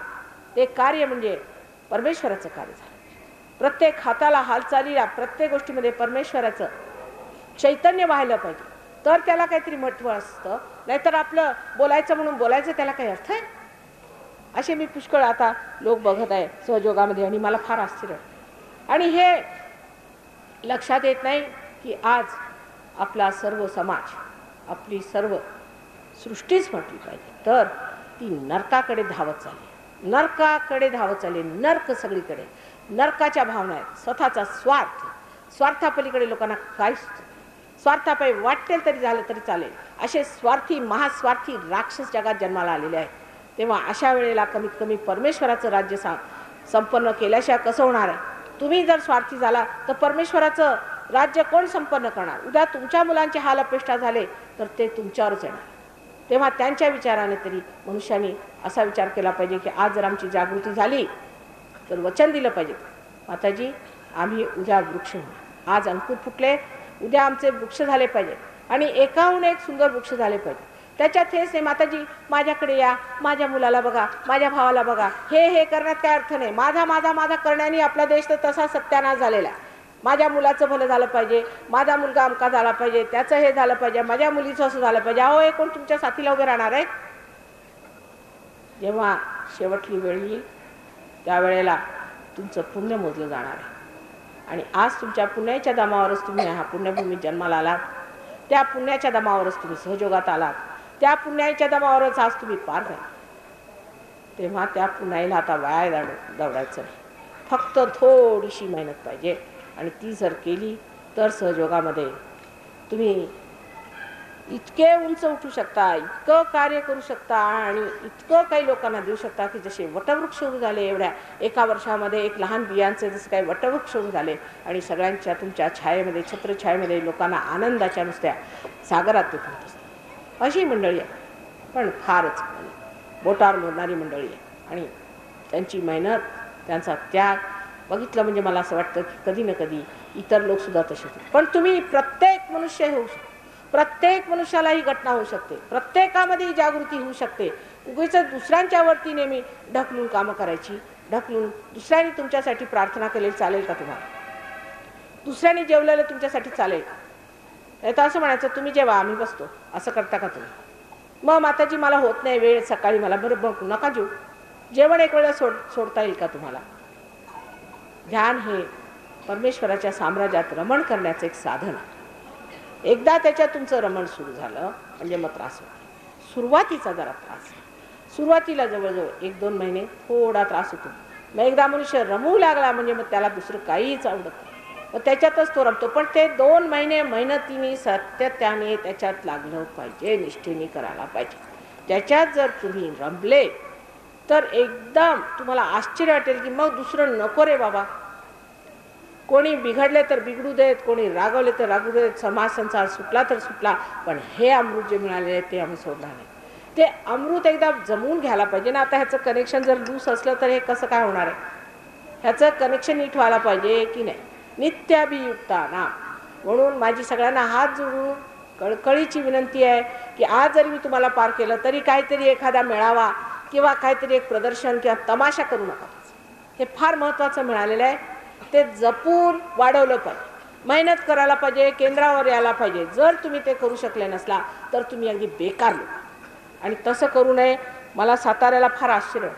ते कार्य म्हणजे परमेश्वराचं कार्य झालं. प्रत्येक हाताला हालचालीला प्रत्येक गोष्टीमध्ये परमेश्वराचं चैतन्य व्हायला पाहिजे, तर त्याला काहीतरी महत्त्व असतं. नाहीतर आपलं बोलायचं म्हणून बोलायचं त्याला काही अर्थ आहे? असे मी पुष्कळ आता लोक बघत आहे सहयोगामध्ये आणि मला फार आश्चर्य. आणि हे लक्षात येत नाही की आज आपला सर्व समाज, आपली सर्व सृष्टीच म्हटली पाहिजे तर ती नरकाकडे धावत चालली. नरकाकडे धावत चालली. नरक सगळीकडे. नरकाच्या भावना आहेत. स्वतःचा स्वार्थ, स्वार्थापलीकडे लोकांना काय स्वार्थापायी वाटेल तरी झालं तरी चालेल असे स्वार्थी महास्वार्थी राक्षस जगात जन्माला आलेले आहेत. तेव्हा अशा वेळेला कमीत कमी परमेश्वराचं राज्य संपन्न केल्याशिवाय कसं होणार आहे? तुम्ही जर स्वार्थी झाला तर परमेश्वराचं राज्य कोण संपन्न करणार? उद्या तुमच्या मुलांचे हाल अपेष्टा झाले तर ते तुमच्यावरच येणार. तेव्हा त्यांच्या विचाराने तरी मनुष्याने असा विचार केला पाहिजे की आज जर आमची जागृती झाली तर वचन दिलं पाहिजे, माताजी आम्ही उद्या वृक्ष होऊ. आज अंकुर फुटले, उद्या आमचे वृक्ष झाले पाहिजे आणि एकाहून एक सुंदर वृक्ष झाले पाहिजे. त्याच्यात हेच नाही, माताजी माझ्याकडे या, माझ्या मुलाला बघा, माझ्या भावाला बघा, हे करण्यात काय अर्थ नाही. माझा माझा माझा करण्याने आपला देश तर तसा सत्यानाश झालेला आहे. माझ्या मुलाचं भलं झालं पाहिजे, माझा मुलगा अमका झाला पाहिजे, त्याचं हे झालं पाहिजे, माझ्या मुलीचं असं झालं पाहिजे. अहो हे कोण तुमच्या साथीला उभे राहणार आहे? जेव्हा शेवटली वेळ येईल त्यावेळेला तुमचं पुण्य मोजलं जाणार आहे. आणि आज तुमच्या पुण्याच्या दमावरच तुम्ही ह्या पुण्यभूमीत जन्माला आलात. त्या पुण्याच्या दमावरच तुम्ही सहयोगात आलात. त्या पुण्याच्या दमावरच आज तुम्ही पार झाला. तेव्हा त्या पुण्याला आता वाया दौडायचं नाही. फक्त थोडीशी मेहनत पाहिजे आणि ती जर केली तर सहयोगामध्ये तुम्ही इतके उंच उठू शकता, इतकं कार्य करू शकता आणि इतकं काही लोकांना देऊ शकता की जसे वटवृक्ष उभे झाले एवढ्या एका वर्षामध्ये एक लहान बियांचे जसं काही वटवृक्ष उभे झाले आणि सगळ्यांच्या तुमच्या छायेमध्ये छत्रछायेमध्ये लोकांना आनंदाच्या नुसत्या सागरात ते फिरत असतात. अशी मंडळी आहे, पण फारच बोटावर मोडणारी मंडळी आहे आणि त्यांची मेहनत, त्यांचा त्याग बघितलं म्हणजे मला असं वाटतं की कधी ना कधी इतर लोकसुद्धा तसेच. पण तुम्ही प्रत्येक मनुष्य होऊ शकतो, प्रत्येक मनुष्याला ही घटना होऊ शकते, प्रत्येकामध्ये जागृती होऊ शकते. उगीच दुसऱ्यांच्या वरती नेहमी ढकलून कामं करायची, ढकलून दुसऱ्यांनी तुमच्यासाठी प्रार्थना केलेली चालेल का तुम्हाला? दुसऱ्यांनी जेवलेलं तुमच्यासाठी चालेल का? नाही तर असं म्हणायचं तुम्ही जेव्हा आम्ही बसतो, असं करता का तुम्ही? मग माताजी मला होत नाही वेळ सकाळी, मला बरं बघ नका जेऊ, जेवण एक वेळा सोडता येईल का तुम्हाला? ध्यान हे परमेश्वराच्या साम्राज्यात रमण करण्याचं एक साधन आहे. एकदा त्याच्यात तुमचं रमण सुरू झालं म्हणजे मग त्रास होतो. सुरुवातीचा जरा त्रास, सुरुवातीला जवळजवळ 1-2 महिने थोडा त्रास होतो. मग एकदा मनुष्य रमू लागला म्हणजे मग त्याला दुसरं काहीच आवडत नाही, मग त्याच्यातच तो रमतो. पण ते 2 महिने मेहनतीने सातत्याने त्याच्यात लागलं पाहिजे, निष्ठेने करायला पाहिजे. त्याच्यात जर तुम्ही रमले तर एकदम तुम्हाला आश्चर्य वाटेल की मग दुसरं नको रे बाबा. कोणी बिघडले तर बिघडू देत, कोणी रागवले तर रागू देत, समाज संसार सुटला तर सुटला, पण हे अमृत जे मिळाले ते आम्ही सोडणार नाही. ते अमृत एकदा जमवून घ्यायला पाहिजे ना. आता ह्याचं कनेक्शन जर लूस असलं तर हे कसं काय होणार आहे? ह्याचं कनेक्शन नीट व्हायला पाहिजे की नाही. नित्याभियुक्ता ना. म्हणून माझी सगळ्यांना हात जोडून कळकळीची विनंती आहे की आज जरी मी तुम्हाला पार केलं तरी काहीतरी एखादा मेळावा किंवा काहीतरी एक प्रदर्शन किंवा तमाशा करू नका. हे फार महत्त्वाचं मिळालेलं आहे. ते जपून वाढवलं पाहिजे, मेहनत करायला पाहिजे, केंद्रावर यायला पाहिजे. जर तुम्ही ते करू शकले नसला तर तुम्ही अगदी बेकार लोक. आणि तसं करू नये. मला साताऱ्याला फार आश्चर्य,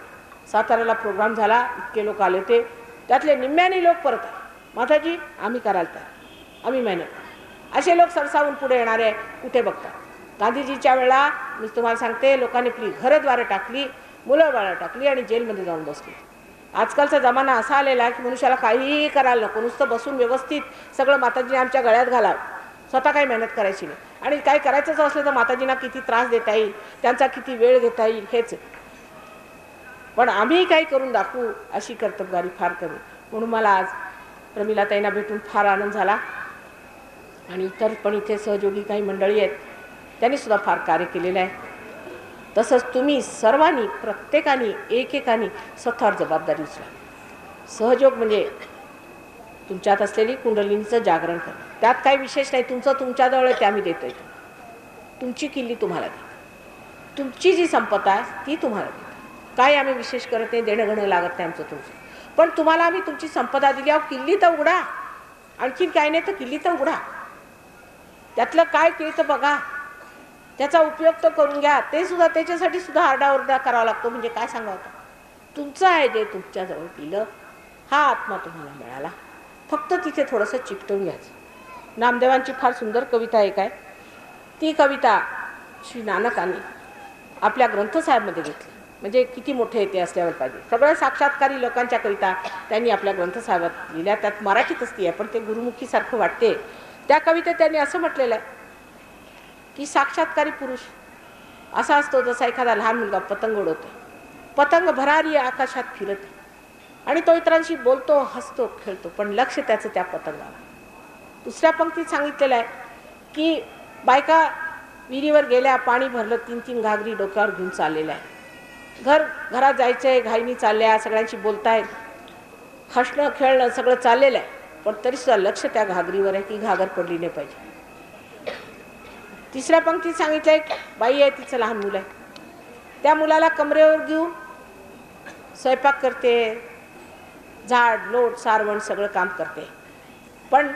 साताऱ्याला प्रोग्राम झाला, इतके लोक आले होते, त्यातले निम्म्याने लोक परत आले. माताजी आम्ही करायला तयार, आम्ही मेहनत. असे लोक सरसावून पुढे येणारे कुठे बघतात. गांधीजीच्या वेळेला मी तुम्हाला सांगते, लोकांनी आपली घरद्वारं टाकली, मुलं बाळं टाकली आणि जेलमध्ये जाऊन बसली. आजकालचा जमाना असा आलेला आहे की मनुष्याला काहीही करायला नको, नुसतं बसून व्यवस्थित सगळं माताजीने आमच्या गळ्यात घालावं, स्वतः काही मेहनत करायची नाही. आणि काही करायचंच असलं तर माताजींना किती त्रास देता येईल, त्यांचा किती वेळ घेता येईल हेच. पण आम्ही काही करून दाखवू अशी कर्तबगारी फार कमी. म्हणून मला आज प्रमिलाताईंना भेटून फार आनंद झाला. आणि इतर पण इथे सहयोगी काही मंडळी आहेत, त्यांनी सुद्धा फार कार्य केलेलं आहे. तसंच तुम्ही सर्वांनी, प्रत्येकाने एकेकाने स्वतःवर जबाबदारी उचला. सहयोग म्हणजे तुमच्यात असलेली कुंडलिनीचं जागरण करणं. त्यात काही विशेष नाही. तुमचं तुमच्याजवळ आहे ते आम्ही देतोय. तुमची किल्ली तुम्हाला देतो, तुमची जी संपदा आहे ती तुम्हाला देतो. काय आम्ही विशेष करत नाही, देणं घेणं लागत नाही आमचं तुमचं. पण तुम्हाला आम्ही तुमची संपदा दिली, अहो किल्ली तर उघडा. आणखीन काय नाही तर किल्ली तर उघडा. त्यातलं काय ते तर बघा, त्याचा उपयोग तर करून घ्या. ते सुद्धा त्याच्यासाठी सुद्धा आरडाओरडा करावा लागतो. म्हणजे काय सांगावं, तुमचं आहे जे तुमच्याजवळ दिलं, हा आत्मा तुम्हाला मिळाला. फक्त तिथे थोडंसं चिकटवून घ्यायचं. नामदेवांची फार सुंदर कविता एक आहे. ती कविता श्री नानकांनी आपल्या ग्रंथसाहेबमध्ये घेतली. म्हणजे किती मोठे येते असल्यावर पाहिजे. सगळ्या साक्षात्कारी लोकांच्या कविता त्यांनी आपल्या ग्रंथसाहेबात लिहिल्या. त्यात मराठीतच ती आहे, पण ते गुरुमुखीसारखं वाटते. त्या कवितेत त्यांनी असं म्हटलेलं आहे की साक्षात्कारी पुरुष असा असतो जसा एखादा लहान मुलगा पतंग उडवतो. पतंग भरारी आकाशात फिरते आणि तो इतरांशी बोलतो, हसतो, खेळतो, पण लक्ष त्याचं त्या पतंगाला. दुसऱ्या पंक्तीत सांगितलेलं आहे की बायका विहिरीवर गेल्या, पाणी भरलं, 3-3 घागरी डोक्यावर घेऊन चाललेल्या आहे. घरात जायचंय, घाईनी चालल्या, सगळ्यांशी बोलतायत, हसणं खेळणं सगळं चाललेलं आहे, पण तरीसुद्धा लक्ष त्या घागरीवर आहे की घागर पडली नाही पाहिजे. तिसऱ्या पंक्तीत सांगितलंय, बाई आहे, तिचं लहान मुलं आहे, त्या मुलाला कमरेवर घेऊन स्वयंपाक करते, झाड लोट सारवण सगळं काम करते, पण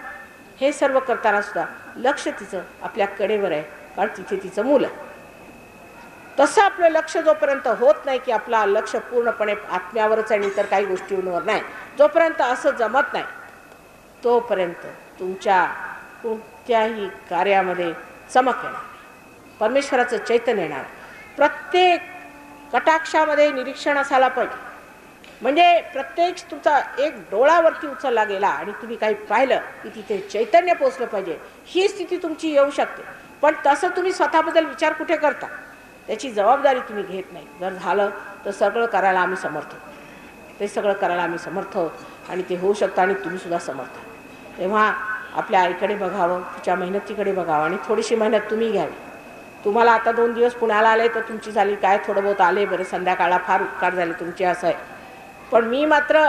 हे सर्व करताना सुद्धा लक्ष तिचं आपल्या कडेवर आहे, कारण तिथे तिचं मुलं. तसं आपलं लक्ष जोपर्यंत होत नाही की आपला लक्ष पूर्णपणे आत्म्यावरच आणि इतर काही गोष्टींवर नाही, जोपर्यंत असं जमत नाही तोपर्यंत तुमच्या कोणत्याही कार्यामध्ये चमक येणार, परमेश्वराचं चैतन्य येणार. प्रत्येक कटाक्षामध्ये निरीक्षण असायला पाहिजे. म्हणजे प्रत्येक तुमचा एक डोळावरती उचलला गेला आणि तुम्ही काही पाहिलं की तिथे चैतन्य पोचलं पाहिजे. ही स्थिती तुमची येऊ शकते, पण तसं तुम्ही स्वतःबद्दल विचार कुठे करता, त्याची जबाबदारी तुम्ही घेत नाही. जर झालं तर सगळं करायला आम्ही समर्थ आहोत, ते सगळं करायला आम्ही समर्थ आहोत आणि ते होऊ शकतं आणि तुम्ही सुद्धा समर्थ आहात. तेव्हा आपल्या आईकडे बघावं, तिच्या मेहनतीकडे बघावं आणि थोडीशी मेहनत तुम्ही घ्यावी. तुम्हाला आता 2 दिवस पुण्याला आले तर तुमची झाली काय, थोडं बहुत आले बरे, संध्याकाळला फार उपकार झाले तुमचे, असं आहे. पण मी मात्र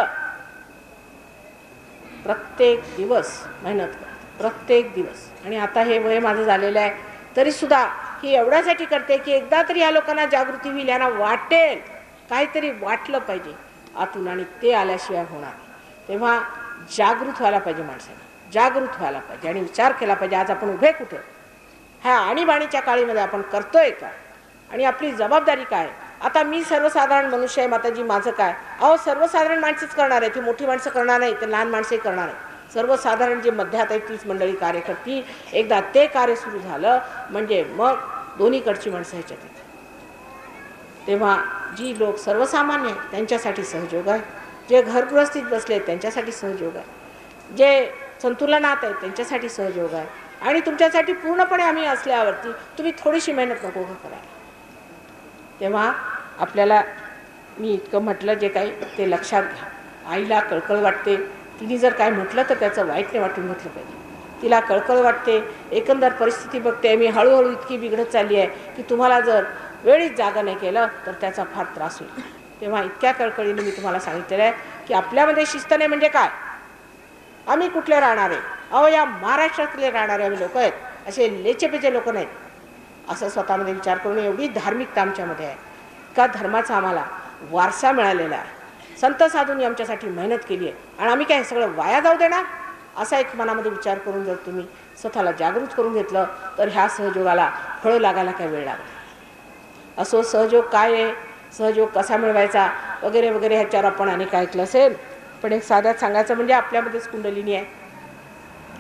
प्रत्येक दिवस मेहनत करते, प्रत्येक दिवस. आणि आता हे वय माझं झालेलं आहे तरीसुद्धा ही एवढ्यासाठी करते की एकदा तरी या लोकांना जागृती होईल, यांना वाटेल, काहीतरी वाटलं पाहिजे आतून, आणि ते आल्याशिवाय होणार. तेव्हा जागृत व्हायला पाहिजे, माणसाने जागृत व्हायला पाहिजे आणि विचार केला पाहिजे आज आपण उभे कुठे, ह्या आणीबाणीच्या काळीमध्ये आपण करतोय का, आणि आपली जबाबदारी काय. आता मी सर्वसाधारण मनुष्य आहे, माताजी माझं काय, अहो सर्वसाधारण माणसंच करणार आहे, ती मोठी माणसं करणार नाही, तर लहान माणसंही करणार आहे. सर्वसाधारण जे मध्यात आहे तीच मंडळी कार्य करती. एकदा ते कार्य सुरू झालं म्हणजे मग दोन्हीकडची माणसं ह्याच्यात येतात. तेव्हा जी लोक सर्वसामान्य आहेत त्यांच्यासाठी सहयोग आहे, जे घरगृहस्थीत बसले त्यांच्यासाठी सहयोग आहे, जे संतुलनात आहेत त्यांच्यासाठी सहयोग आहे, आणि तुमच्यासाठी पूर्णपणे आम्ही असल्यावरती तुम्ही थोडीशी मेहनत नको करायला. तेव्हा आपल्याला मी इतकं म्हटलं जे काही ते लक्षात घ्या. आईला कळकळ वाटते, तिने जर काय म्हटलं तर त्याचं वाईट नाही वाटून घेतलं पाहिजे. तिला कळकळ वाटते, एकंदर परिस्थिती बघते मी हळूहळू इतकी बिघडत चालली आहे की तुम्हाला जर वेळीच जागा नाही केलं तर त्याचा फार त्रास होईल. तेव्हा इतक्या कळकळीने मी तुम्हाला सांगितलेलं आहे की आपल्यामध्ये शिस्त नाही म्हणजे काय, आम्ही कुठले राहणारे, अहो या महाराष्ट्रातले राहणारे आम्ही लोक आहेत, असे लेचेपेचे लोक नाहीत. असं स्वतःमध्ये विचार करून एवढी धार्मिकता आमच्यामध्ये आहे का धर्माचा आम्हाला वारसा मिळालेला आहे. संत साधूंनी आमच्यासाठी मेहनत केली आहे आणि आम्ही काय हे सगळं वाया जाऊ देणार, असा एक मनामध्ये विचार करून जर तुम्ही स्वतःला जागृत करून घेतलं तर ह्या सहयोगाला फळं लागायला काय वेळ लागला. असो सहयोग काय आहे, सहयोग कसा मिळवायचा वगैरे वगैरे ह्याच्यावर आपण अनेक ऐकलं असेल. पण एक साध्यात सांगायचं म्हणजे आपल्यामध्येच कुंडलिनी आहे.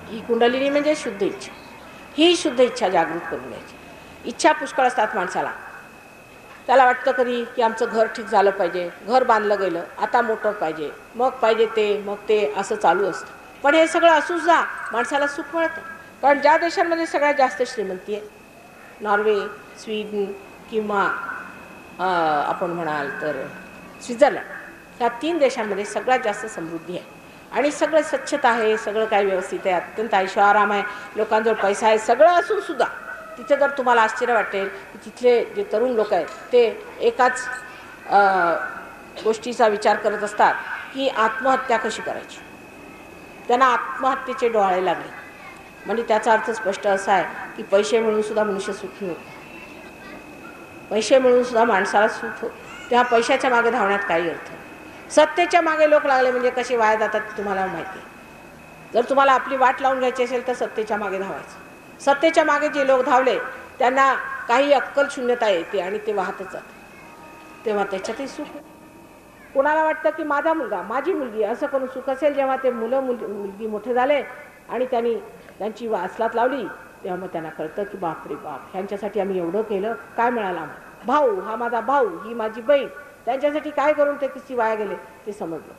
ही कुंडलिनी म्हणजे शुद्ध इच्छा. ही शुद्ध इच्छा जागृत करून घ्यायची. इच्छा पुष्कळ असतात माणसाला. त्याला वाटतं कधी की आमचं घर ठीक झालं पाहिजे, घर बांधलं गेलं, आता मोटर पाहिजे, मग पाहिजे ते, मग ते, असं चालू असतं. पण हे सगळं असूसुद्धा माणसाला सुख मिळतं. कारण ज्या देशांमध्ये सगळ्यात जास्त श्रीमंती आहे, नॉर्वे, स्वीडन किंवा आपण म्हणाल तर स्वित्झर्लंड, ह्या 3 देशांमध्ये सगळ्यात जास्त समृद्धी आहे आणि सगळं स्वच्छता आहे, सगळं काही व्यवस्थित आहे, अत्यंत ऐशोआराम आहे, लोकांजवळ पैसा आहे. सगळं असूनसुद्धा तिथे जर तुम्हाला आश्चर्य वाटेल की तिथले जे तरुण लोक आहेत ते एकाच गोष्टीचा विचार करत असतात की आत्महत्या कशी करायची. त्यांना आत्महत्येचे डोहाळे लागले. म्हणजे त्याचा अर्थ स्पष्ट असा आहे की पैसे मिळूनसुद्धा मनुष्य सुखी होत, पैसे मिळूनसुद्धा माणसाला सुख होत. त्या पैशाच्या मागे धावण्यात काही अर्थ नाही. सत्तेच्या मागे लोक लागले म्हणजे कसे वाया जातात तुम्हाला माहिती आहे. जर तुम्हाला आपली वाट लावून घ्यायची असेल तर सत्तेच्या मागे धावायचं. सत्तेच्या मागे जे लोक धावले त्यांना काही अक्कल शून्यता येते आणि ते वाहतच जाते. तेव्हा त्याच्यातही सुख. कोणाला वाटतं की माझा मुलगा, माझी मुलगी, असं करून सुख असेल. जेव्हा ते मुलगी मोठे झाले आणि त्यांची वासलात लावली तेव्हा मग त्यांना कळतं की बापरे बाप, ह्यांच्यासाठी आम्ही एवढं केलं, काय मिळालं आम्हाला. भाऊ, हा माझा भाऊ, ही माझी बहीण, त्यांच्यासाठी काय करून ते किती वाया गेले ते समजलं.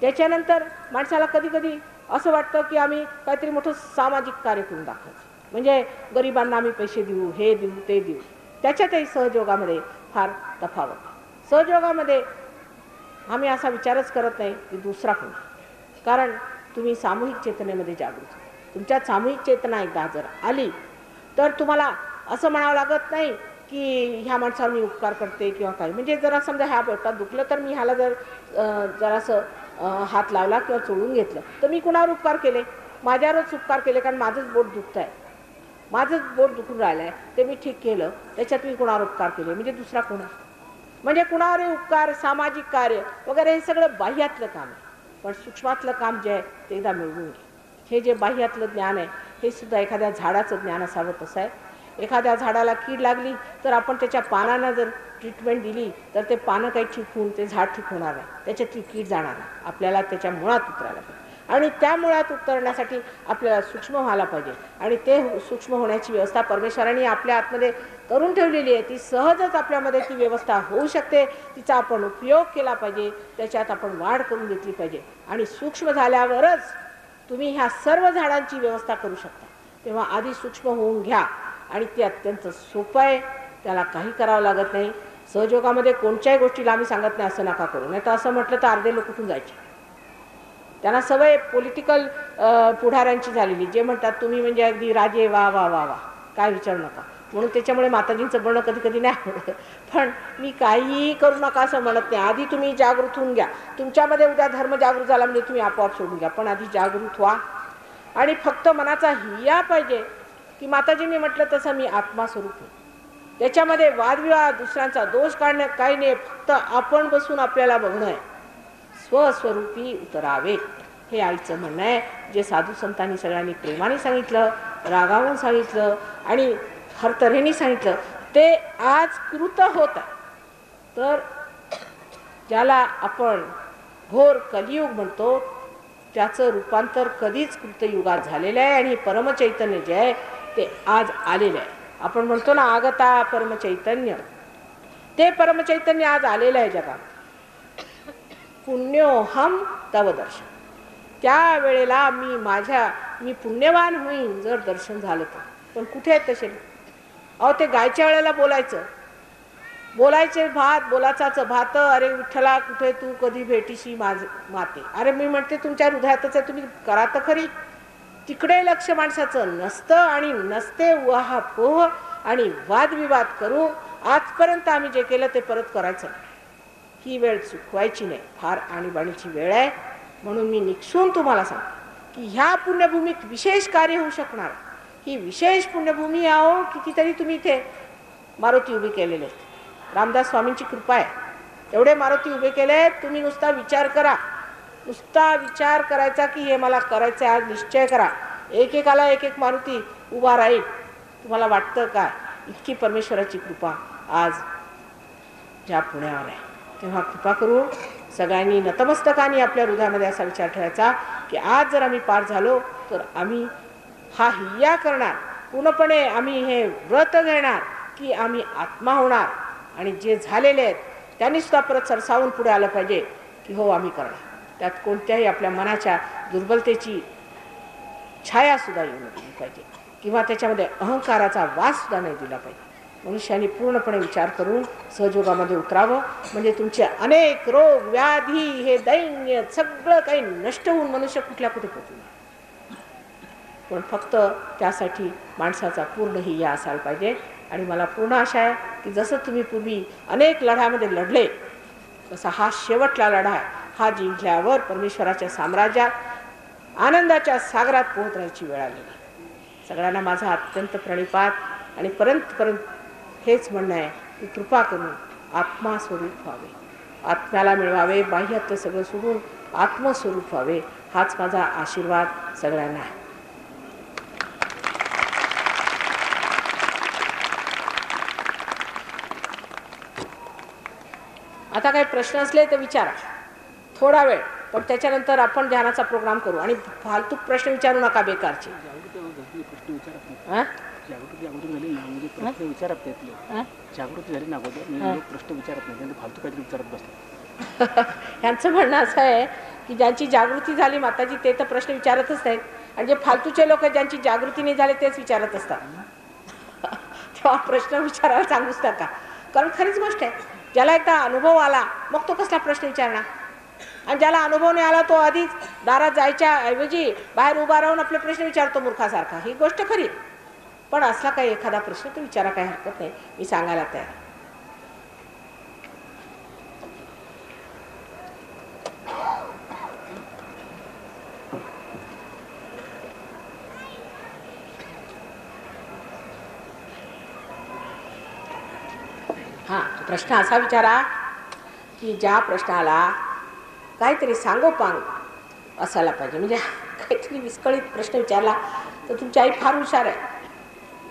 त्याच्यानंतर माणसाला कधी कधी असं वाटतं की आम्ही काहीतरी मोठं सामाजिक कार्य करून दाखवायचं, म्हणजे गरिबांना आम्ही पैसे देऊ, हे देऊ, ते देऊ. त्याच्यातही सहयोगामध्ये फार तफावत. सहयोगामध्ये आम्ही असा विचारच करत नाही की दुसरा कोण, कारण तुम्ही सामूहिक चेतनेमध्ये जागृत. तुमच्यात सामूहिक चेतना एकदा जर आली तर तुम्हाला असं म्हणावं लागत नाही की ह्या माणसावर मी उपकार करते किंवा काही. म्हणजे जरा समजा ह्या बोटात दुखलं तर मी ह्याला जर जरासं हात लावला किंवा चोळून घेतलं तर मी कुणावर उपकार केले, माझ्यावरच उपकार केले. कारण माझंच बोट दुखत आहे, माझंच बोट दुखून राहिलं आहे, ते मी ठीक केलं, त्याच्यात मी कुणावर उपकार केले. म्हणजे दुसरा कोण आहे. म्हणजे कुणावरही उपकार, सामाजिक कार्य वगैरे हे सगळं बाह्यातलं काम आहे. पण सूक्ष्मातलं काम जे आहे ते एकदा मिळवून घे. हे जे बाह्यातलं ज्ञान आहे हे सुद्धा एखाद्या झाडाचं ज्ञान असावं तसं आहे. एखाद्या झाडाला कीड लागली तर आपण त्याच्या पानांना जर ट्रीटमेंट दिली तर ते पानं काही ठीक होऊन ते झाड ठीक होणार आहे, त्याच्यातली कीड जाणार आहे. आपल्याला त्याच्या मुळात उतरायला पाहिजे आणि त्या मुळात उतरण्यासाठी आपल्याला सूक्ष्म व्हायला पाहिजे. आणि ते सूक्ष्म होण्याची व्यवस्था परमेश्वराने आपल्या आतमध्ये करून ठेवलेली आहे. ती सहजच आपल्यामध्ये ती व्यवस्था होऊ शकते. तिचा आपण उपयोग केला पाहिजे, त्याच्यात आपण वाढ करून घेतली पाहिजे. आणि सूक्ष्म झाल्यावरच तुम्ही ह्या सर्व झाडांची व्यवस्था करू शकता. तेव्हा आधी सूक्ष्म होऊन घ्या आणि ते अत्यंत सोपं आहे, त्याला काही करावं लागत नाही. सहयोगामध्ये कोणत्याही गोष्टीला आम्ही सांगत नाही असं नका करू, नाही तर असं म्हटलं तर अर्धे लोक कुठून जायचे. त्यांना सवय पॉलिटिकल पुढाऱ्यांची झालेली, जे म्हणतात तुम्ही म्हणजे अगदी राजे, वा वा वा वा, काय विचारू नका. म्हणून त्याच्यामुळे माताजींचं बोलणं कधी कधी नाही आवडत. पण मी काहीही करू नका असं म्हणत नाही. आधी तुम्ही जागृत होऊन घ्या. तुमच्यामध्ये उद्या धर्म जागृत झाला म्हणजे तुम्ही आपोआप सोडून घ्या, पण आधी जागृत व्हा. आणि फक्त मनाचा हिया पाहिजे की माताजींनी म्हटलं तसं मी आत्मास्वरूप आहे. त्याच्यामध्ये वादविवाद, दुसऱ्यांचा दोष काढणं काही नाही. फक्त आपण बसून आपल्याला बघणं आहे. स्वस्वरूपी उतरावे हे आईचं म्हणणं आहे, जे साधू संतांनी सगळ्यांनी प्रेमाने सांगितलं, रागावून सांगितलं आणि हर तऱ्हेने सांगितलं, ते आज कृत होत आहे. तर ज्याला आपण घोर कलियुग म्हणतो ज्याचं रूपांतर कधीच कृतयुगात झालेलं आहे आणि परमचैतन्य जे आहे ते आज आलेलं आहे. आपण म्हणतो ना आगता परमचैतन्य, ते परमचैतन्य आज आलेलं आहे जगात. पुण्योहम तव दर्शन. त्या वेळेला मी पुण्यवान होईन जर दर्शन झालं तर. पण कुठे आहेत तसे? अहो ते गायच्या वेळेला बोलायचे बोलाचाच भात. अरे विठ्ठला कुठे तू कधी भेटीशी माते. अरे मी म्हणते तुमच्या हृदयातच आहे, तुम्ही करा तर खरी. तिकडे लक्ष माणसाचं नसतं आणि नसते उहापोह आणि वादविवाद करू. आजपर्यंत आम्ही जे केलं ते परत करायचं. ही वेळ चुकवायची नाही. फार आणीबाणीची वेळ आहे. म्हणून मी निक्षून तुम्हाला सांगतो की ह्या पुण्यभूमीत विशेष कार्य होऊ शकणार. ही विशेष पुण्यभूमी आहो. कितीतरी तुम्ही इथे मारुती उभे केलेले आहेत. रामदास स्वामींची कृपा आहे. एवढे मारुती उभे केले. तुम्ही नुसता विचार करा. नुसता विचार करायचा की हे मला करायचं आहे. आज निश्चय करा. एकेकाला एक मारुती उभा राहील. तुम्हाला वाटतं का इतकी परमेश्वराची कृपा आज ज्या पुण्यावर आहे? तेव्हा कृपा करू सगळ्यांनी नतमस्तकाने आपल्या हृदयामध्ये असा विचार ठेवायचा की आज जर आम्ही पार झालो तर आम्ही हा हिय्या करणार. पूर्णपणे आम्ही हे व्रत घेणार की आम्ही आत्मा होणार. आणि जे झालेले आहेत त्यांनी सुद्धा परत सरसावून पुढे आलं पाहिजे की हो आम्ही करणार. त्यात कोणत्याही आपल्या मनाच्या दुर्बलतेची छाया सुद्धा येऊ दिली पाहिजे किंवा त्याच्यामध्ये अहंकाराचा वास सुद्धा नाही दिला पाहिजे. मनुष्याने पूर्णपणे विचार करून सहयोगामध्ये उतरावं. म्हणजे तुमचे अनेक रोग व्याधी हे दैन्य सगळं काही नष्ट होऊन मनुष्य कुठल्या कुठे पोचू. पण फक्त त्यासाठी माणसाचा पूर्ण हिय्या असायला पाहिजे. आणि मला पूर्ण आशा आहे की जसं तुम्ही पूर्वी अनेक लढ्यामध्ये लढले तसा हा शेवटला लढा आहे. हा जिंकल्यावर परमेश्वराच्या साम्राज्यात आनंदाच्या सागरात पोहोचण्याची वेळ आलेली. सगळ्यांना माझा अत्यंत प्रणिपात आणि परंत हेच म्हणणं आहे की कृपा करून आत्मास्वरूप व्हावे. आत्म्याला मिळवावे. बाह्यातलं सगळं सोडून आत्मस्वरूप व्हावे. हाच माझा आशीर्वाद सगळ्यांना आहे. आता काही प्रश्न असले तर विचारा. थोडा वेळ. पण त्याच्यानंतर आपण ध्यानाचा प्रोग्राम करू. आणि फालतू प्रश्न विचारू नका बेकारचे. यांचं म्हणणं असं आहे की ज्यांची जागृती झाली माताजी ते तर प्रश्न विचारतच नाहीत. आणि जे फालतूचे लोक ज्यांची जागृती नाही झाली तेच विचारत असतात. तेव्हा प्रश्न विचारायला सांगूच नका. कारण खरीच गोष्ट आहे. ज्याला एकदा अनुभव आला मग तो कसला प्रश्न विचारणार. आणि ज्याला अनुभव नाही आला तो आधीच दारात जायच्या ऐवजी बाहेर उभा राहून आपले प्रश्न विचारतो मूर्खासारखा. ही गोष्ट खरी. पण असला काही एखादा प्रश्न तो विचारा, काही हरकत नाही. मी सांगायला तयार. हां, प्रश्न असा विचारा की ज्या प्रश्नाला काहीतरी सांगोपांग असायला पाहिजे. म्हणजे काहीतरी विस्कळीत प्रश्न विचारला तर तुमची आई फार हुशार आहे.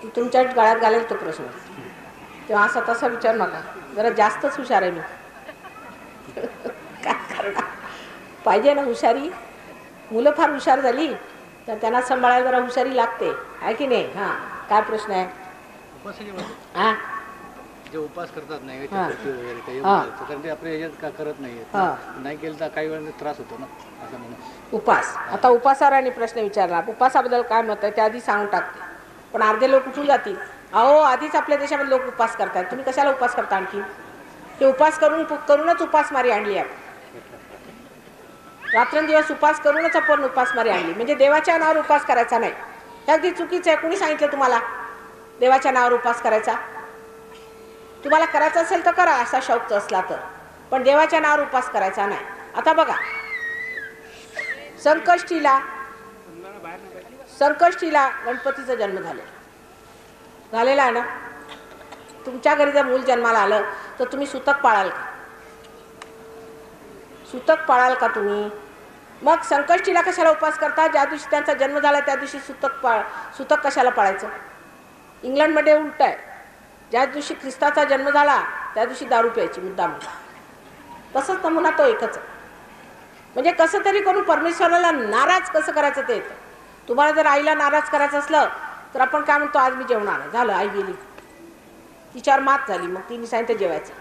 ती तुमच्या गळ्यात घालेल तो प्रश्न. तेव्हा असा तसा विचार नका. जरा जास्तच हुशार आहे मी. काय करणार पाहिजे ना हुशारी. मुलं फार हुशार झाली तर त्यांना सांभाळायला जरा हुशारी लागते आहे की नाही. हां, काय प्रश्न आहे? हां, जे उपास करतात नाही वगैरे काही कारण ते आपल्या ह्याच्यात करत नाही केलं तर काही वेळा त्रास होतो ना असं म्हणून. उपास. आता उपासावर आणि प्रश्न विचारला. उपासाबद्दल काय मत आहे ते आधी सांगून टाकते. पण अर्धे लोक उठून जातील. अहो आधीच आपल्या देशामध्ये लोक उपास करतात. तुम्ही कशाला उपास करता आणखी? ते उपास करूनच उपासमारी आणली आहे. रात्रंदिवस उपास करूनच आपण उपासमारी आणली. म्हणजे देवाच्या नावावर उपास करायचा नाही. हे अगदी चुकीचं आहे. कुणी सांगितलं तुम्हाला देवाच्या नावावर उपास करायचा? तुम्हाला करायचा असेल तर करा असा शौक असला तर. पण देवाच्या नावावर उपास करायचा नाही. आता बघा संकष्टीला गणपतीचा जन्म झालेला आहे ना. तुमच्या घरी जर मूल जन्माला आलं तर तुम्ही सुतक पाळाल का? सुतक पाळाल का तुम्ही? मग संकष्टीला कशाला उपास करता? ज्या दिवशी त्यांचा जन्म झाला त्या दिवशी सुतक कशाला पाळायचं? इंग्लंडमध्ये उलट आहे. ज्या दिवशी ख्रिस्ताचा जन्म झाला त्या दिवशी दारू प्यायची मुद्दाम. तसंच नमुना तो एकच आहे. म्हणजे कसं तरी करून परमेश्वराला नाराज कसं करायचं ते येतं. तुम्हाला जर आईला नाराज करायचं असलं तर आपण काय म्हणतो, आज मी जेवणार नाही, झालं आई गेली, तिच्यावर मात झाली, मग तिने सांगितलं जेवायचं.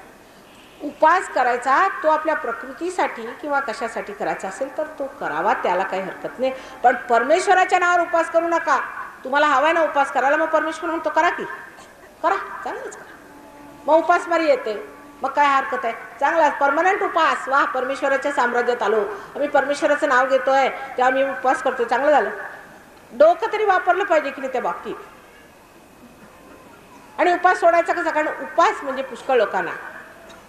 उपास करायचा तो आपल्या प्रकृतीसाठी किंवा कशासाठी करायचा असेल तर तो करावा, त्याला काही हरकत नाही. पण परमेश्वराच्या नावावर उपास करू नका. तुम्हाला हवाय ना उपास करायला, मग परमेश्वर म्हणतो करा की करा, चांगलंच करा. मग उपासमारी येते, मग काय हरकत आहे, चांगला परमनंट उपास. वा, परमेश्वराच्या साम्राज्यात आलो, आम्ही परमेश्वराचं नाव घेतोय तेव्हा आम्ही उपवास करतोय, चांगलं झालं. डोकं तरी वापरलं पाहिजे की नाही त्या बाबतीत. आणि उपास सोडायचा कसा, कारण उपास म्हणजे पुष्कळ लोकांना